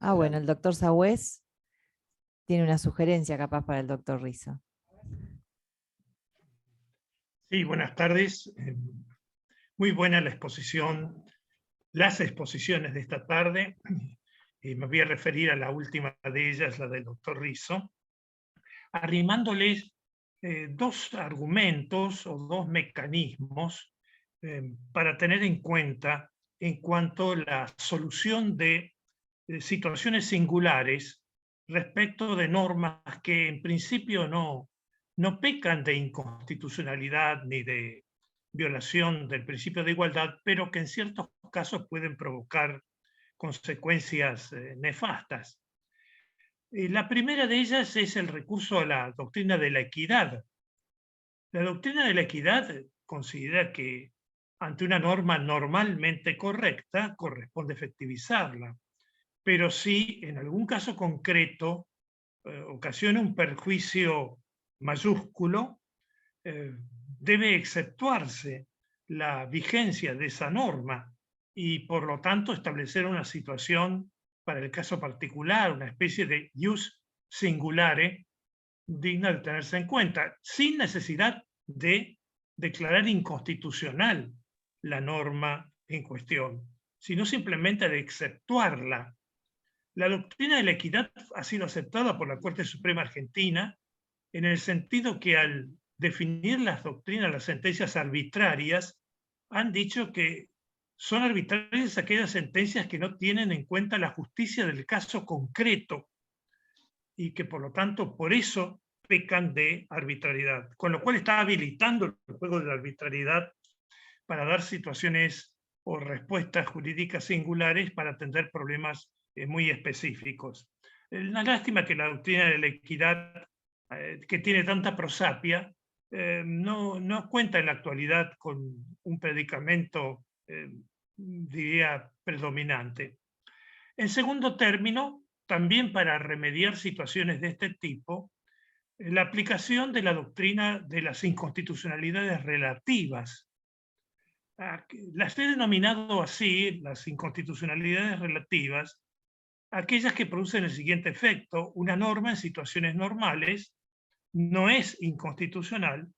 Ah, bueno, el doctor Sagüez tiene una sugerencia capaz para el doctor Rizo. Sí, buenas tardes. Muy buena la exposición, las exposiciones de esta tarde. Me voy a referir a la última de ellas, la del doctor Rizo, arrimándoles dos argumentos o dos mecanismos para tener en cuenta en cuanto a la solución de situaciones singulares respecto de normas que en principio no pecan de inconstitucionalidad ni de violación del principio de igualdad, pero que en ciertos casos pueden provocar consecuencias nefastas. La primera de ellas es el recurso a la doctrina de la equidad. La doctrina de la equidad considera que ante una norma normalmente correcta corresponde efectivizarla, pero si en algún caso concreto ocasiona un perjuicio mayúsculo, debe exceptuarse la vigencia de esa norma y por lo tanto establecer una situación para el caso particular, una especie de ius singulare digna de tenerse en cuenta, sin necesidad de declarar inconstitucional la norma en cuestión, sino simplemente de exceptuarla. La doctrina de la equidad ha sido aceptada por la Corte Suprema Argentina en el sentido que al definir las doctrinas, las sentencias arbitrarias, han dicho que son arbitrarias aquellas sentencias que no tienen en cuenta la justicia del caso concreto y que por lo tanto por eso pecan de arbitrariedad, con lo cual está habilitando el juego de la arbitrariedad para dar situaciones o respuestas jurídicas singulares para atender problemas muy específicos. Una lástima que la doctrina de la equidad, que tiene tanta prosapia, no cuenta en la actualidad con un predicamento, diría, predominante. En segundo término, también para remediar situaciones de este tipo, la aplicación de la doctrina de las inconstitucionalidades relativas. Las he denominado así, las inconstitucionalidades relativas, aquellas que producen el siguiente efecto: una norma en situaciones normales no es inconstitucional,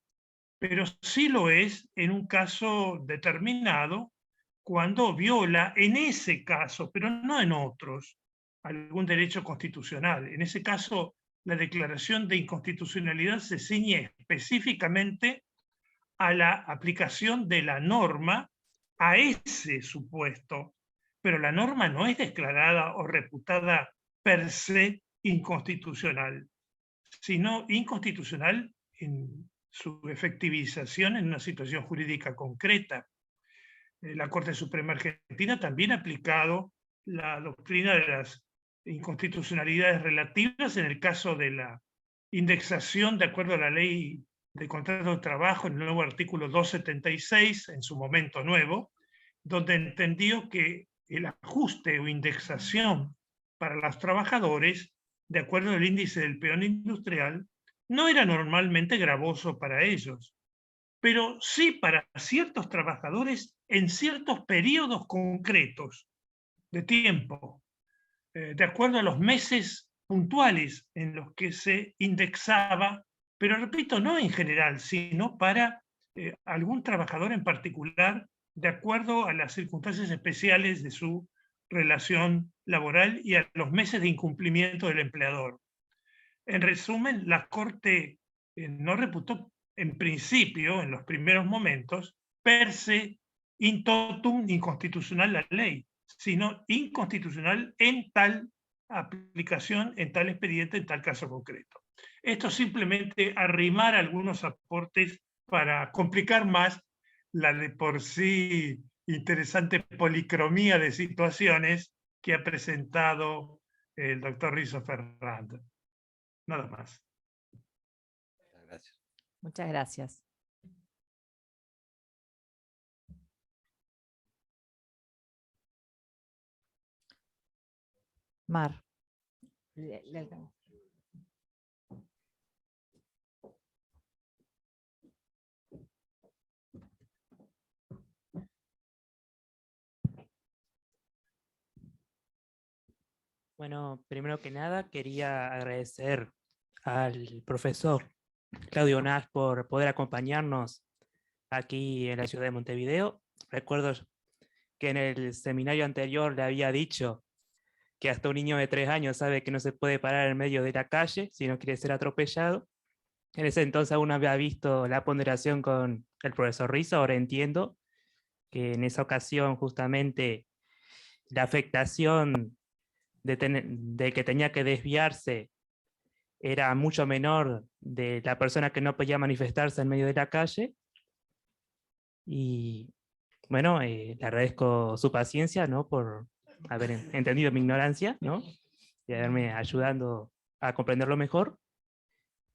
pero sí lo es en un caso determinado cuando viola en ese caso, pero no en otros, algún derecho constitucional. En ese caso, la declaración de inconstitucionalidad se ciñe específicamente a la aplicación de la norma a ese supuesto, pero la norma no es declarada o reputada per se inconstitucional, sino inconstitucional en su efectivización en una situación jurídica concreta. La Corte Suprema Argentina también ha aplicado la doctrina de las inconstitucionalidades relativas en el caso de la indexación de acuerdo a la ley de contrato de trabajo, en el nuevo artículo 276, en su momento nuevo, donde entendió que el ajuste o indexación para los trabajadores, de acuerdo al índice del peón industrial, no era normalmente gravoso para ellos, pero sí para ciertos trabajadores en ciertos periodos concretos de tiempo, de acuerdo a los meses puntuales en los que se indexaba, pero repito, no en general, sino para algún trabajador en particular, de acuerdo a las circunstancias especiales de su relación laboral y a los meses de incumplimiento del empleador. En resumen, la Corte no reputó en principio, en los primeros momentos, per se in totum inconstitucional la ley, sino inconstitucional en tal aplicación, en tal expediente, en tal caso concreto. Esto simplemente arrimar algunos aportes para complicar más la de por sí interesante policromía de situaciones que ha presentado el doctor Rizzo Ferrand. Nada más. Gracias. Muchas gracias. Mar. Bueno, primero que nada quería agradecer al profesor Claudio Naz por poder acompañarnos aquí en la ciudad de Montevideo. Recuerdo que en el seminario anterior le había dicho que hasta un niño de 3 años sabe que no se puede parar en medio de la calle si no quiere ser atropellado. En ese entonces aún no había visto la ponderación con el profesor Rizzo. Ahora entiendo que en esa ocasión justamente la afectación de que tenía que desviarse era mucho menor de la persona que no podía manifestarse en medio de la calle. Y bueno, le agradezco su paciencia, ¿no?, por haber entendido mi ignorancia, ¿no?, y haberme ayudando a comprenderlo mejor.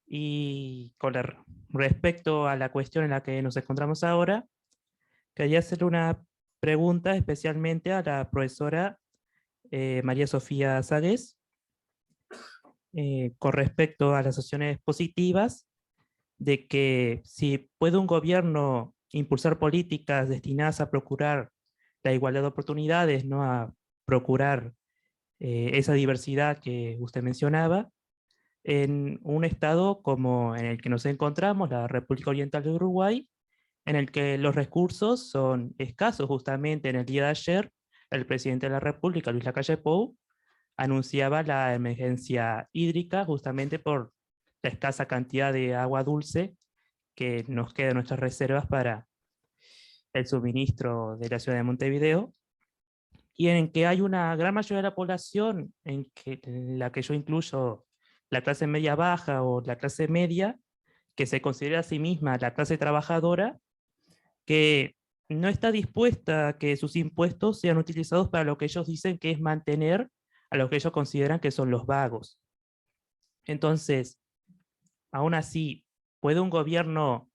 Y con respecto a la cuestión en la que nos encontramos ahora, quería hacerle una pregunta especialmente a la profesora María Sofía Ságuez, con respecto a las acciones positivas, de que si puede un gobierno impulsar políticas destinadas a procurar la igualdad de oportunidades, ¿no?, a procurar esa diversidad que usted mencionaba, en un estado como en el que nos encontramos, la República Oriental de Uruguay, en el que los recursos son escasos. Justamente en el día de ayer, el presidente de la República, Luis Lacalle Pou, anunciaba la emergencia hídrica justamente por la escasa cantidad de agua dulce que nos queda en nuestras reservas para el suministro de la ciudad de Montevideo, y en que hay una gran mayoría de la población, en la que yo incluyo la clase media baja o la clase media, que se considera a sí misma la clase trabajadora, que no está dispuesta a que sus impuestos sean utilizados para lo que ellos dicen que es mantener a lo que ellos consideran que son los vagos. Entonces, aún así, ¿puede un gobierno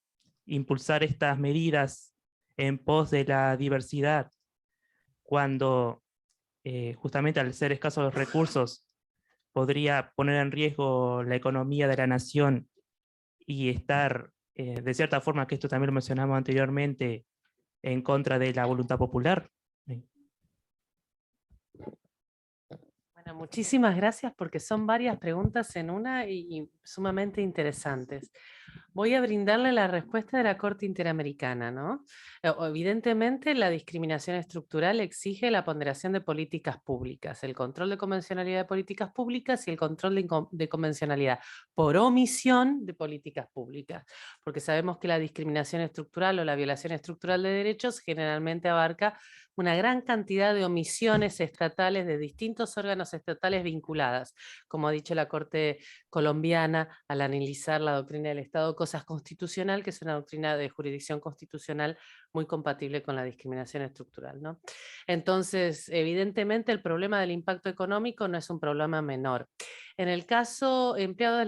impulsar estas medidas en pos de la diversidad cuando justamente al ser escasos los recursos podría poner en riesgo la economía de la nación y estar, de cierta forma, que esto también lo mencionamos anteriormente, en contra de la voluntad popular? Bueno, muchísimas gracias porque son varias preguntas en una y sumamente interesantes. Voy a brindarle la respuesta de la Corte Interamericana, ¿no? Evidentemente, la discriminación estructural exige la ponderación de políticas públicas, el control de convencionalidad de políticas públicas y el control de convencionalidad por omisión de políticas públicas, porque sabemos que la discriminación estructural o la violación estructural de derechos generalmente abarca una gran cantidad de omisiones estatales de distintos órganos estatales vinculadas, como ha dicho la Corte colombiana al analizar la doctrina del Estado, cosas constitucional, que es una doctrina de jurisdicción constitucional muy compatible con la discriminación estructural, ¿no? Entonces, evidentemente, el problema del impacto económico no es un problema menor. En el caso empleado de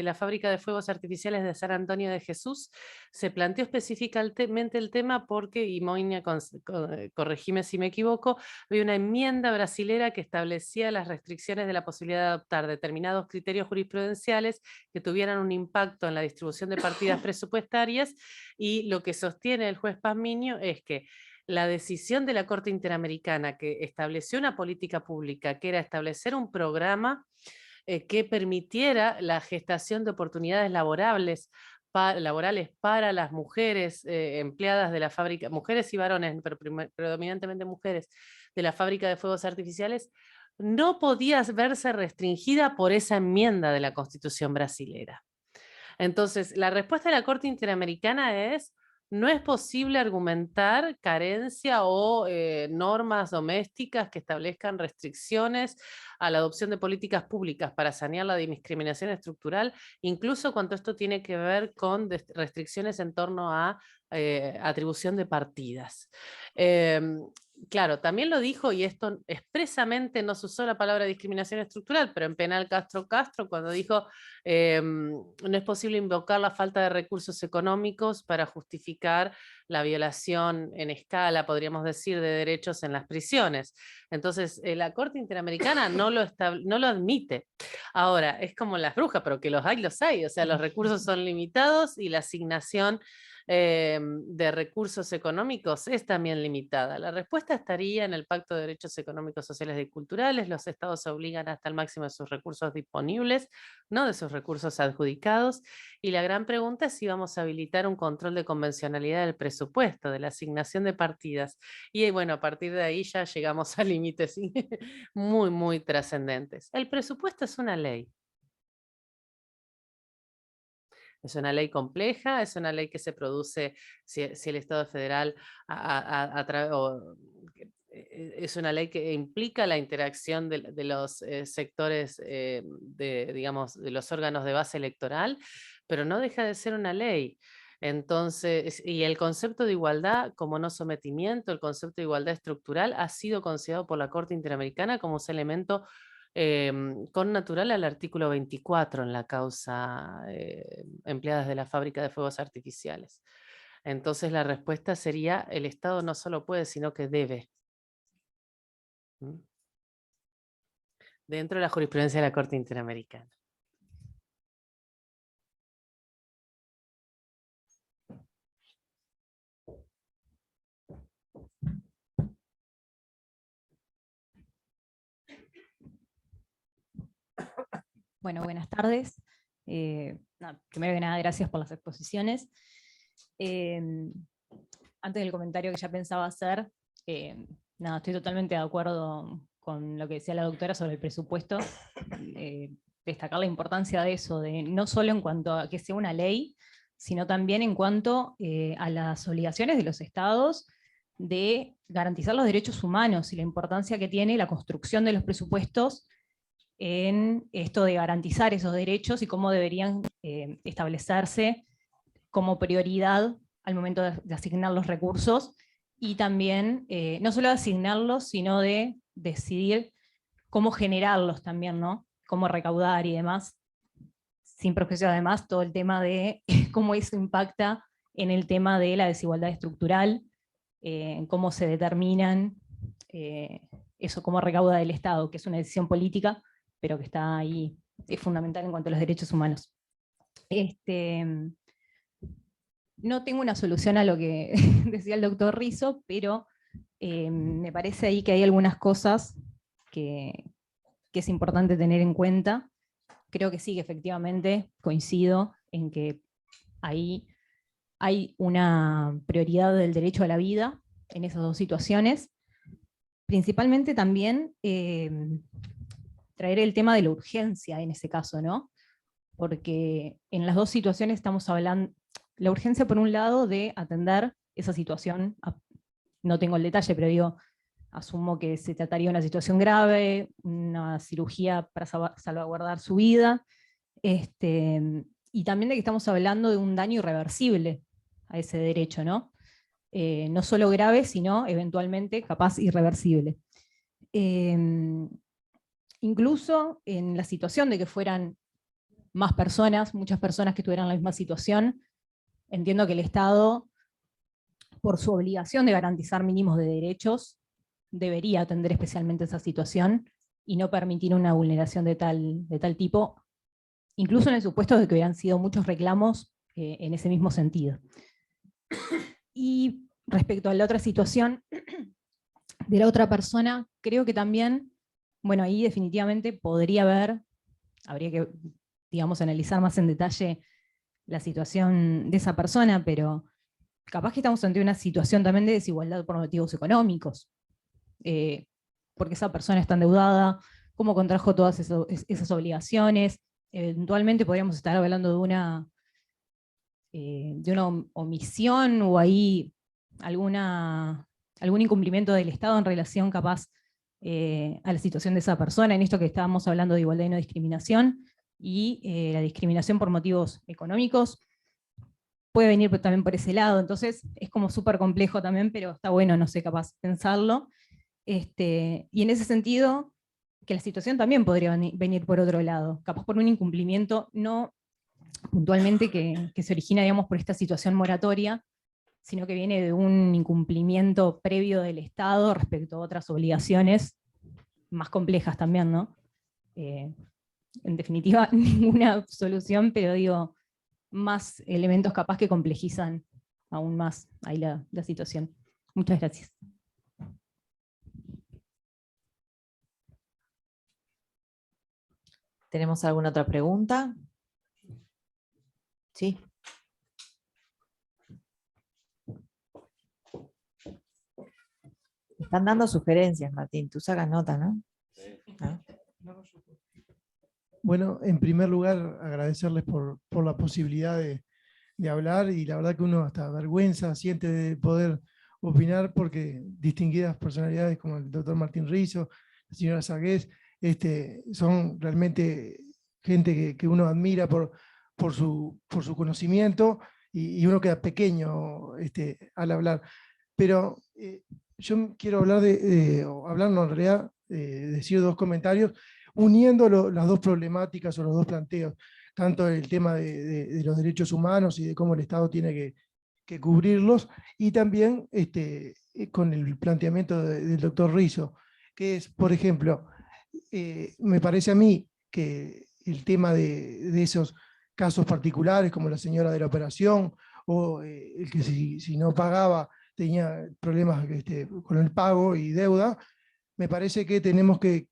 la fábrica de fuegos artificiales de San Antonio de Jesús, se planteó específicamente el tema porque, y Moinia, corregime si me equivoco, había una enmienda brasilera que establecía las restricciones de la posibilidad de adoptar determinados criterios jurisprudenciales que tuvieran un impacto en la distribución de partidas presupuestarias, y lo que sostiene el juez Pazmiño es que la decisión de la Corte Interamericana que estableció una política pública, que era establecer un programa que permitiera la gestación de oportunidades laborales para las mujeres empleadas de la fábrica, mujeres y varones, pero predominantemente mujeres, de la fábrica de fuegos artificiales, no podía verse restringida por esa enmienda de la Constitución brasilera. Entonces, la respuesta de la Corte Interamericana es: no es posible argumentar carencia o normas domésticas que establezcan restricciones a la adopción de políticas públicas para sanear la discriminación estructural, incluso cuando esto tiene que ver con restricciones en torno a atribución de partidas. Claro, también lo dijo, y esto expresamente no se usó la palabra discriminación estructural, pero en Penal Castro, cuando dijo no es posible invocar la falta de recursos económicos para justificar la violación en escala, podríamos decir, de derechos en las prisiones. Entonces, la Corte Interamericana no lo admite. Ahora, es como las brujas, pero que los hay, o sea, los recursos son limitados y la asignación de recursos económicos es también limitada. La respuesta estaría en el Pacto de Derechos Económicos, Sociales y Culturales. Los estados se obligan hasta el máximo de sus recursos disponibles, no de sus recursos adjudicados. Y la gran pregunta es si vamos a habilitar un control de convencionalidad del presupuesto, de la asignación de partidas. Y bueno, a partir de ahí ya llegamos a límites muy, muy trascendentes. El presupuesto es una ley. Es una ley compleja, es una ley que se produce si el Estado federal es una ley que implica la interacción de los sectores, digamos, de los órganos de base electoral, pero no deja de ser una ley. Entonces, y el concepto de igualdad como no sometimiento, el concepto de igualdad estructural ha sido considerado por la Corte Interamericana como ese elemento con natural al artículo 24 en la causa empleadas de la fábrica de fuegos artificiales. Entonces la respuesta sería: el Estado no solo puede, sino que debe. Dentro de la jurisprudencia de la Corte Interamericana. Bueno, buenas tardes. Primero que nada, gracias por las exposiciones. Antes del comentario que ya pensaba hacer, estoy totalmente de acuerdo con lo que decía la doctora sobre el presupuesto. Destacar la importancia de eso, de no solo en cuanto a que sea una ley, sino también en cuanto a las obligaciones de los estados de garantizar los derechos humanos y la importancia que tiene la construcción de los presupuestos en esto de garantizar esos derechos y cómo deberían establecerse como prioridad al momento de asignar los recursos, y también no solo de asignarlos, sino de decidir cómo generarlos también, ¿no? Cómo recaudar y demás, sin perjuicio además todo el tema de cómo eso impacta en el tema de la desigualdad estructural, en cómo se determinan eso, cómo recauda el Estado, que es una decisión política, pero que está ahí, es fundamental en cuanto a los derechos humanos. No tengo una solución a lo que decía el doctor Rizo, pero me parece ahí que hay algunas cosas que es importante tener en cuenta. Creo que sí, que efectivamente coincido en que ahí hay una prioridad del derecho a la vida en esas dos situaciones. Principalmente también traer el tema de la urgencia en ese caso, ¿no? Porque en las dos situaciones estamos hablando, la urgencia por un lado de atender esa situación, no tengo el detalle, pero digo, asumo que se trataría de una situación grave, una cirugía para salvaguardar su vida, y también de que estamos hablando de un daño irreversible a ese derecho, ¿no? No solo grave, sino eventualmente capaz irreversible. Incluso en la situación de que fueran más personas, muchas personas que tuvieran la misma situación, entiendo que el Estado, por su obligación de garantizar mínimos de derechos, debería atender especialmente esa situación y no permitir una vulneración de tal tipo, incluso en el supuesto de que hubieran sido muchos reclamos en ese mismo sentido. Y respecto a la otra situación de la otra persona, creo que también, bueno, ahí definitivamente podría haber habría que, digamos, analizar más en detalle la situación de esa persona, pero capaz que estamos ante una situación también de desigualdad por motivos económicos, porque esa persona está endeudada, cómo contrajo todas esas obligaciones. Eventualmente podríamos estar hablando de una omisión o ahí algún incumplimiento del Estado en relación capaz a la situación de esa persona, en esto que estábamos hablando de igualdad y no discriminación, y la discriminación por motivos económicos puede venir también por ese lado. Entonces es como súper complejo también, pero está bueno, no sé, capaz pensarlo. Y en ese sentido, que la situación también podría venir por otro lado, capaz por un incumplimiento no puntualmente que se origina, digamos, por esta situación moratoria, sino que viene de un incumplimiento previo del Estado respecto a otras obligaciones más complejas también, ¿no? En definitiva, ninguna solución, pero digo, más elementos capaz que complejizan aún más ahí la situación. Muchas gracias. ¿Tenemos alguna otra pregunta? Sí. Están dando sugerencias, Martín. Tú sacas nota, ¿no? ¿Ah? Bueno, en primer lugar, agradecerles por la posibilidad de hablar, y la verdad que uno hasta vergüenza siente de poder opinar, porque distinguidas personalidades como el doctor Martín Rizo, la señora Sagués, son realmente gente que uno admira por su conocimiento, y uno queda pequeño al hablar. Pero yo quiero hablar hablarnos en realidad, decir dos comentarios, uniendo las dos problemáticas o los dos planteos, tanto el tema de los derechos humanos y de cómo el Estado tiene que cubrirlos, y también con el planteamiento del doctor Rizo, que es, por ejemplo, me parece a mí que el tema de esos casos particulares, como la señora de la operación, o el que si no pagaba tenía problemas con el pago y deuda, me parece que tenemos que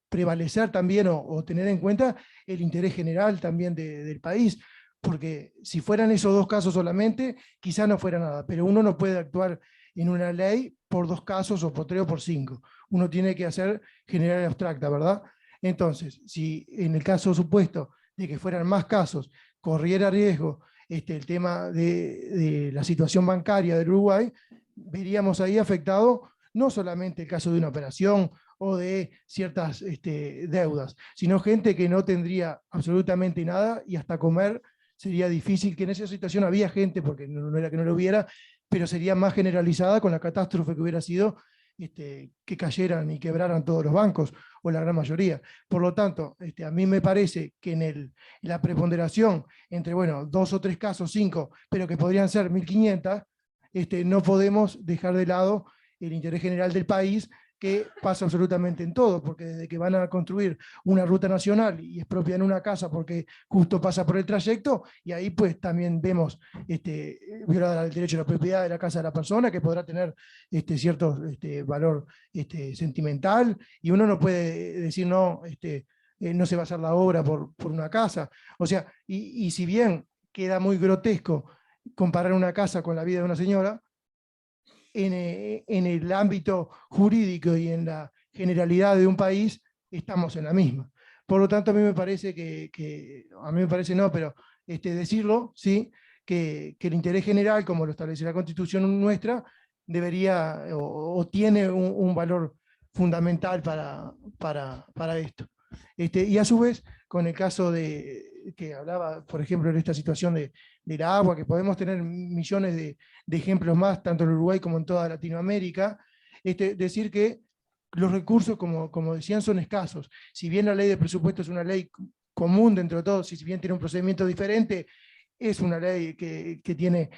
prevalecer también o tener en cuenta el interés general también del país, porque si fueran esos dos casos solamente, quizá no fuera nada, pero uno no puede actuar en una ley por dos casos o por tres o por cinco. Uno tiene que hacer general y abstracta, ¿verdad? Entonces, si en el caso supuesto de que fueran más casos, corriera riesgo el tema de la situación bancaria del Uruguay, veríamos ahí afectado no solamente el caso de una operación o de ciertas deudas, sino gente que no tendría absolutamente nada, y hasta comer sería difícil, que en esa situación había gente, porque no era que no lo hubiera, pero sería más generalizada con la catástrofe que hubiera sido que cayeran y quebraran todos los bancos, o la gran mayoría. Por lo tanto, a mí me parece que en la preponderación entre, bueno, 2 o 3 casos, 5, pero que podrían ser 1500, no podemos dejar de lado el interés general del país, que pasa absolutamente en todo, porque desde que van a construir una ruta nacional y expropian una casa porque justo pasa por el trayecto, y ahí pues también vemos violada el derecho a la propiedad de la casa de la persona, que podrá tener cierto valor sentimental, y uno no puede decir no, no se va a hacer la obra por una casa. O sea, y si bien queda muy grotesco comparar una casa con la vida de una señora, en el ámbito jurídico y en la generalidad de un país estamos en la misma. Por lo tanto, a mí me parece a mí me parece no, pero decirlo, ¿sí? Que el interés general, como lo establece la Constitución nuestra, debería o tiene un valor fundamental para esto. Y a su vez, con el caso que hablaba, por ejemplo, en esta situación del agua, que podemos tener millones de ejemplos más, tanto en Uruguay como en toda Latinoamérica, decir que los recursos, como decían, son escasos. Si bien la ley de presupuesto es una ley común dentro de todos, y si bien tiene un procedimiento diferente, es una ley que tiene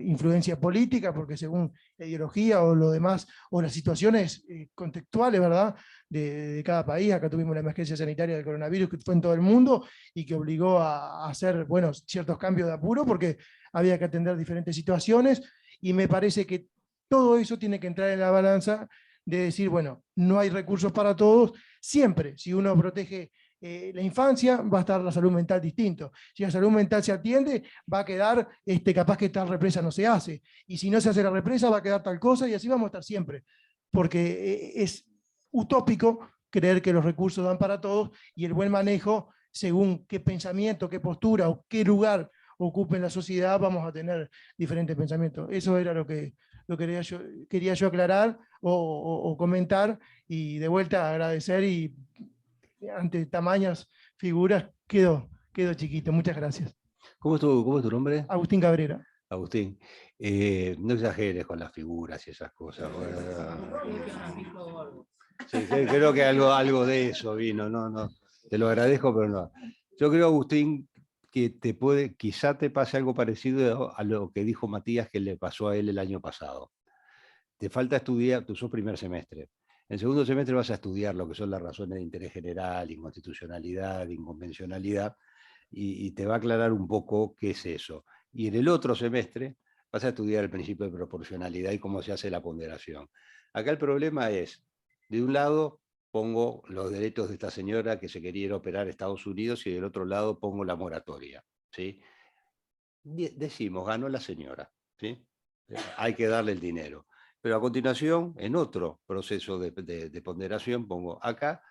influencia política, porque según la ideología o lo demás, o las situaciones contextuales, ¿verdad?, de cada país. Acá tuvimos la emergencia sanitaria del coronavirus, que fue en todo el mundo, y que obligó a hacer, bueno, ciertos cambios de apuro, porque había que atender diferentes situaciones, y me parece que todo eso tiene que entrar en la balanza de decir, bueno, no hay recursos para todos, siempre, si uno protege la infancia, va a estar la salud mental distinto. Si la salud mental se atiende, va a quedar, capaz que tal represa no se hace. Y si no se hace la represa, va a quedar tal cosa y así vamos a estar siempre. Porque es utópico creer que los recursos dan para todos y el buen manejo, según qué pensamiento, qué postura o qué lugar ocupe en la sociedad, vamos a tener diferentes pensamientos. Eso era lo que quería yo aclarar o comentar, y de vuelta agradecer, y ante tamañas figuras quedo chiquito. Muchas gracias. ¿Cómo es tu nombre? Agustín Cabrera. Agustín, no exageres con las figuras y esas cosas. Sí, creo que algo de eso vino, no, te lo agradezco, pero no. Yo creo, Agustín, que quizá te pase algo parecido a lo que dijo Matías que le pasó a él el año pasado. Te falta estudiar, tú sos primer semestre. En segundo semestre vas a estudiar lo que son las razones de interés general, inconstitucionalidad, inconvencionalidad, y te va a aclarar un poco qué es eso. Y en el otro semestre vas a estudiar el principio de proporcionalidad y cómo se hace la ponderación. Acá el problema es, de un lado pongo los derechos de esta señora que se quería ir a operar a Estados Unidos, y del otro lado pongo la moratoria, ¿sí? Decimos, ganó la señora, ¿sí? Hay que darle el dinero. Pero a continuación, en otro proceso de ponderación, pongo acá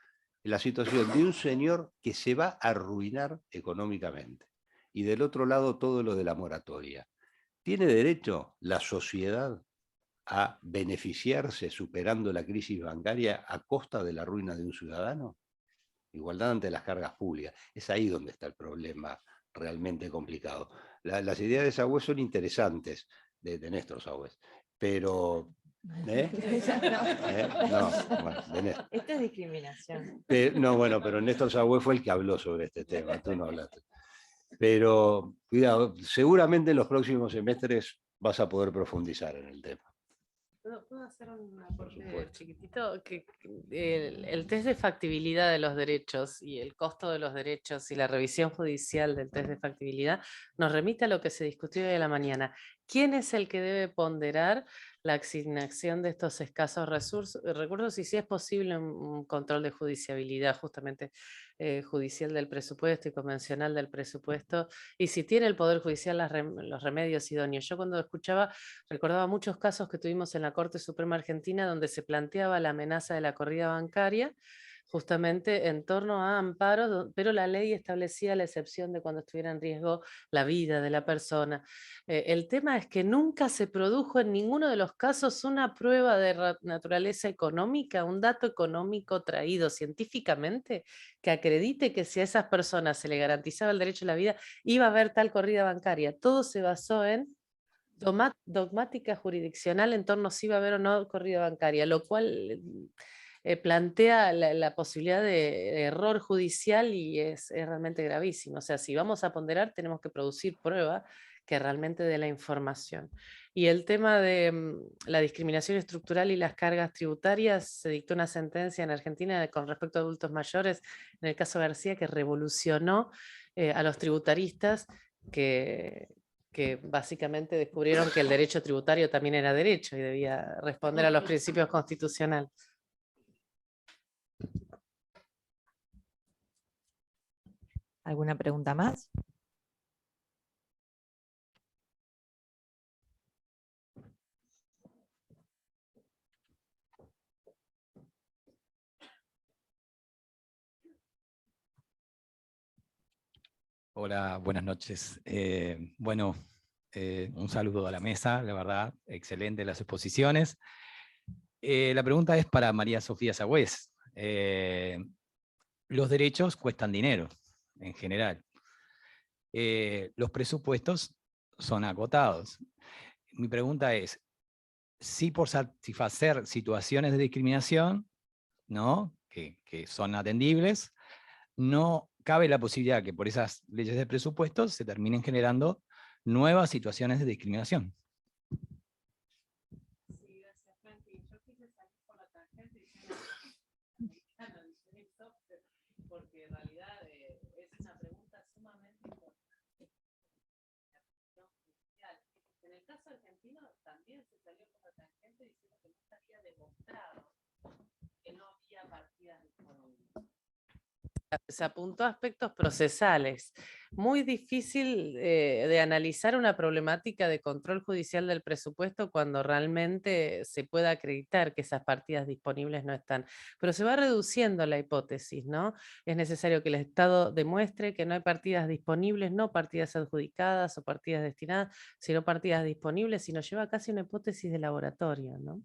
la situación de un señor que se va a arruinar económicamente. Y del otro lado, todo lo de la moratoria. ¿Tiene derecho la sociedad a beneficiarse superando la crisis bancaria a costa de la ruina de un ciudadano? Igualdad ante las cargas públicas. Es ahí donde está el problema realmente complicado. Las ideas de Sagüez son interesantes, de Néstor Sagüez, pero... No, bueno, de Néstor. Esta es discriminación. No, bueno, pero Néstor Sagüez fue el que habló sobre este tema, tú no hablaste. Pero, cuidado, seguramente en los próximos semestres vas a poder profundizar en el tema. ¿Puedo hacer un aporte chiquitito? Que el test de factibilidad de los derechos y el costo de los derechos y la revisión judicial del test de factibilidad nos remite a lo que se discutió hoy a la mañana. ¿Quién es el que debe ponderar la asignación de estos escasos recursos y si es posible un control de judiciabilidad justamente judicial del presupuesto y convencional del presupuesto, y si tiene el Poder Judicial los remedios idóneos? Yo cuando escuchaba recordaba muchos casos que tuvimos en la Corte Suprema Argentina donde se planteaba la amenaza de la corrida bancaria justamente en torno a amparos, pero la ley establecía la excepción de cuando estuviera en riesgo la vida de la persona. El tema es que nunca se produjo en ninguno de los casos una prueba de naturaleza económica, un dato económico traído científicamente que acredite que si a esas personas se le garantizaba el derecho a la vida, iba a haber tal corrida bancaria. Todo se basó en dogmática jurisdiccional en torno a si iba a haber o no corrida bancaria, lo cual plantea la posibilidad de error judicial y es realmente gravísimo. O sea, si vamos a ponderar, tenemos que producir prueba que realmente dé la información. Y el tema de la discriminación estructural y las cargas tributarias, se dictó una sentencia en Argentina con respecto a adultos mayores, en el caso García, que revolucionó a los tributaristas que básicamente descubrieron que el derecho tributario también era derecho y debía responder a los principios constitucionales. ¿Alguna pregunta más? Hola, buenas noches. Un saludo a la mesa, la verdad, excelente las exposiciones. La pregunta es para María Sofía Sagüez. Los derechos cuestan dinero, en general. Los presupuestos son acotados. Mi pregunta es, si por satisfacer situaciones de discriminación, ¿no?, que son atendibles, no cabe la posibilidad que por esas leyes de presupuestos se terminen generando nuevas situaciones de discriminación. Sí, gracias, Frankie. Yo quise salir por la tangente diciendo porque en realidad es una pregunta sumamente importante. En el caso argentino también se salió por la tangente diciendo que no estaría demostrado que no había partidas disponibles. se apuntó a aspectos procesales. Muy difícil de analizar una problemática de control judicial del presupuesto cuando realmente se pueda acreditar que esas partidas disponibles no están. Pero se va reduciendo la hipótesis, ¿no? Es necesario que el Estado demuestre que no hay partidas disponibles, no partidas adjudicadas o partidas destinadas, sino partidas disponibles, y nos lleva casi una hipótesis de laboratorio, ¿no?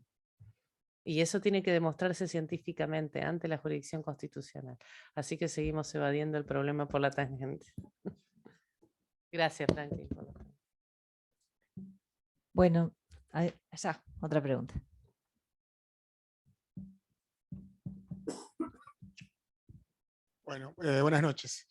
Y eso tiene que demostrarse científicamente ante la jurisdicción constitucional. Así que seguimos evadiendo el problema por la tangente. Gracias, Franklin. Bueno, allá, otra pregunta. Bueno, buenas noches.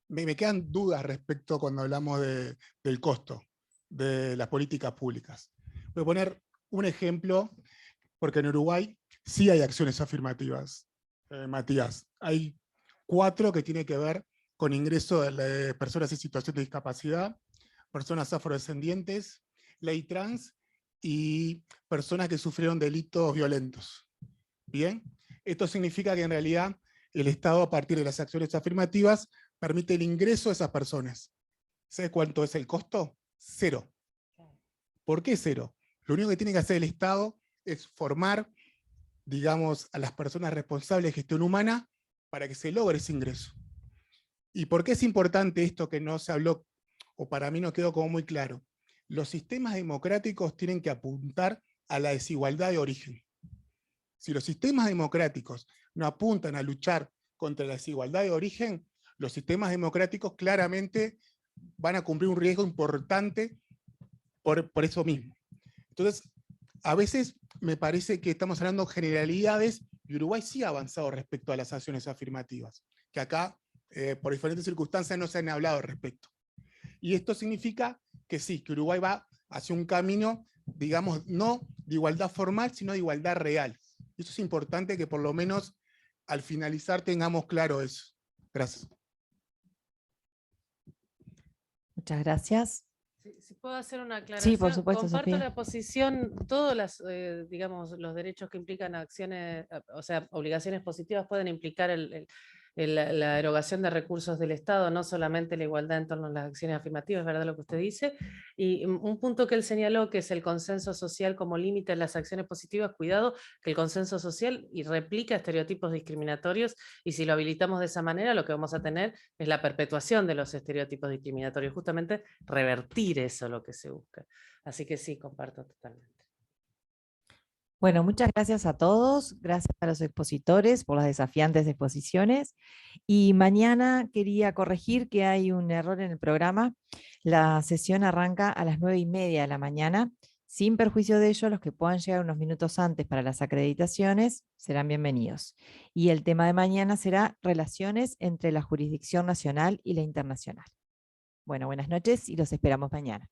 Me quedan dudas respecto cuando hablamos del costo de las políticas públicas. Voy a poner un ejemplo, porque en Uruguay sí hay acciones afirmativas, Matías. Hay 4 que tienen que ver con ingreso de personas en situación de discapacidad, personas afrodescendientes, ley trans y personas que sufrieron delitos violentos. ¿Bien? Esto significa que en realidad el Estado, a partir de las acciones afirmativas, permite el ingreso de esas personas. ¿Sabes cuánto es el costo? 0. ¿Por qué 0? Lo único que tiene que hacer el Estado es formar, digamos, a las personas responsables de gestión humana para que se logre ese ingreso. ¿Y por qué es importante esto que no se habló, o para mí no quedó como muy claro? Los sistemas democráticos tienen que apuntar a la desigualdad de origen. Si los sistemas democráticos no apuntan a luchar contra la desigualdad de origen, los sistemas democráticos claramente van a cumplir un riesgo importante por eso mismo. Entonces, a veces me parece que estamos hablando de generalidades, y Uruguay sí ha avanzado respecto a las acciones afirmativas, que acá, por diferentes circunstancias, no se han hablado al respecto. Y esto significa que sí, que Uruguay va hacia un camino, digamos, no de igualdad formal, sino de igualdad real. Y eso es importante que por lo menos al finalizar tengamos claro eso. Gracias. Muchas gracias. Si puedo hacer una aclaración. Sí, por supuesto, comparto Sofía. la posición, todos digamos, los derechos que implican acciones, o sea, obligaciones positivas pueden implicar la erogación de recursos del Estado, no solamente la igualdad en torno a las acciones afirmativas, es verdad lo que usted dice. Y un punto que él señaló, que es el consenso social como límite en las acciones positivas, cuidado, que el consenso social replica estereotipos discriminatorios, y si lo habilitamos de esa manera, lo que vamos a tener es la perpetuación de los estereotipos discriminatorios, justamente revertir eso lo que se busca. Así que sí, comparto totalmente. Bueno, muchas gracias a todos, gracias a los expositores por las desafiantes exposiciones. Y mañana quería corregir que hay un error en el programa. La sesión arranca a las 9:30 de la mañana. Sin perjuicio de ello, los que puedan llegar unos minutos antes para las acreditaciones serán bienvenidos. Y el tema de mañana será relaciones entre la jurisdicción nacional y la internacional. Bueno, buenas noches y los esperamos mañana.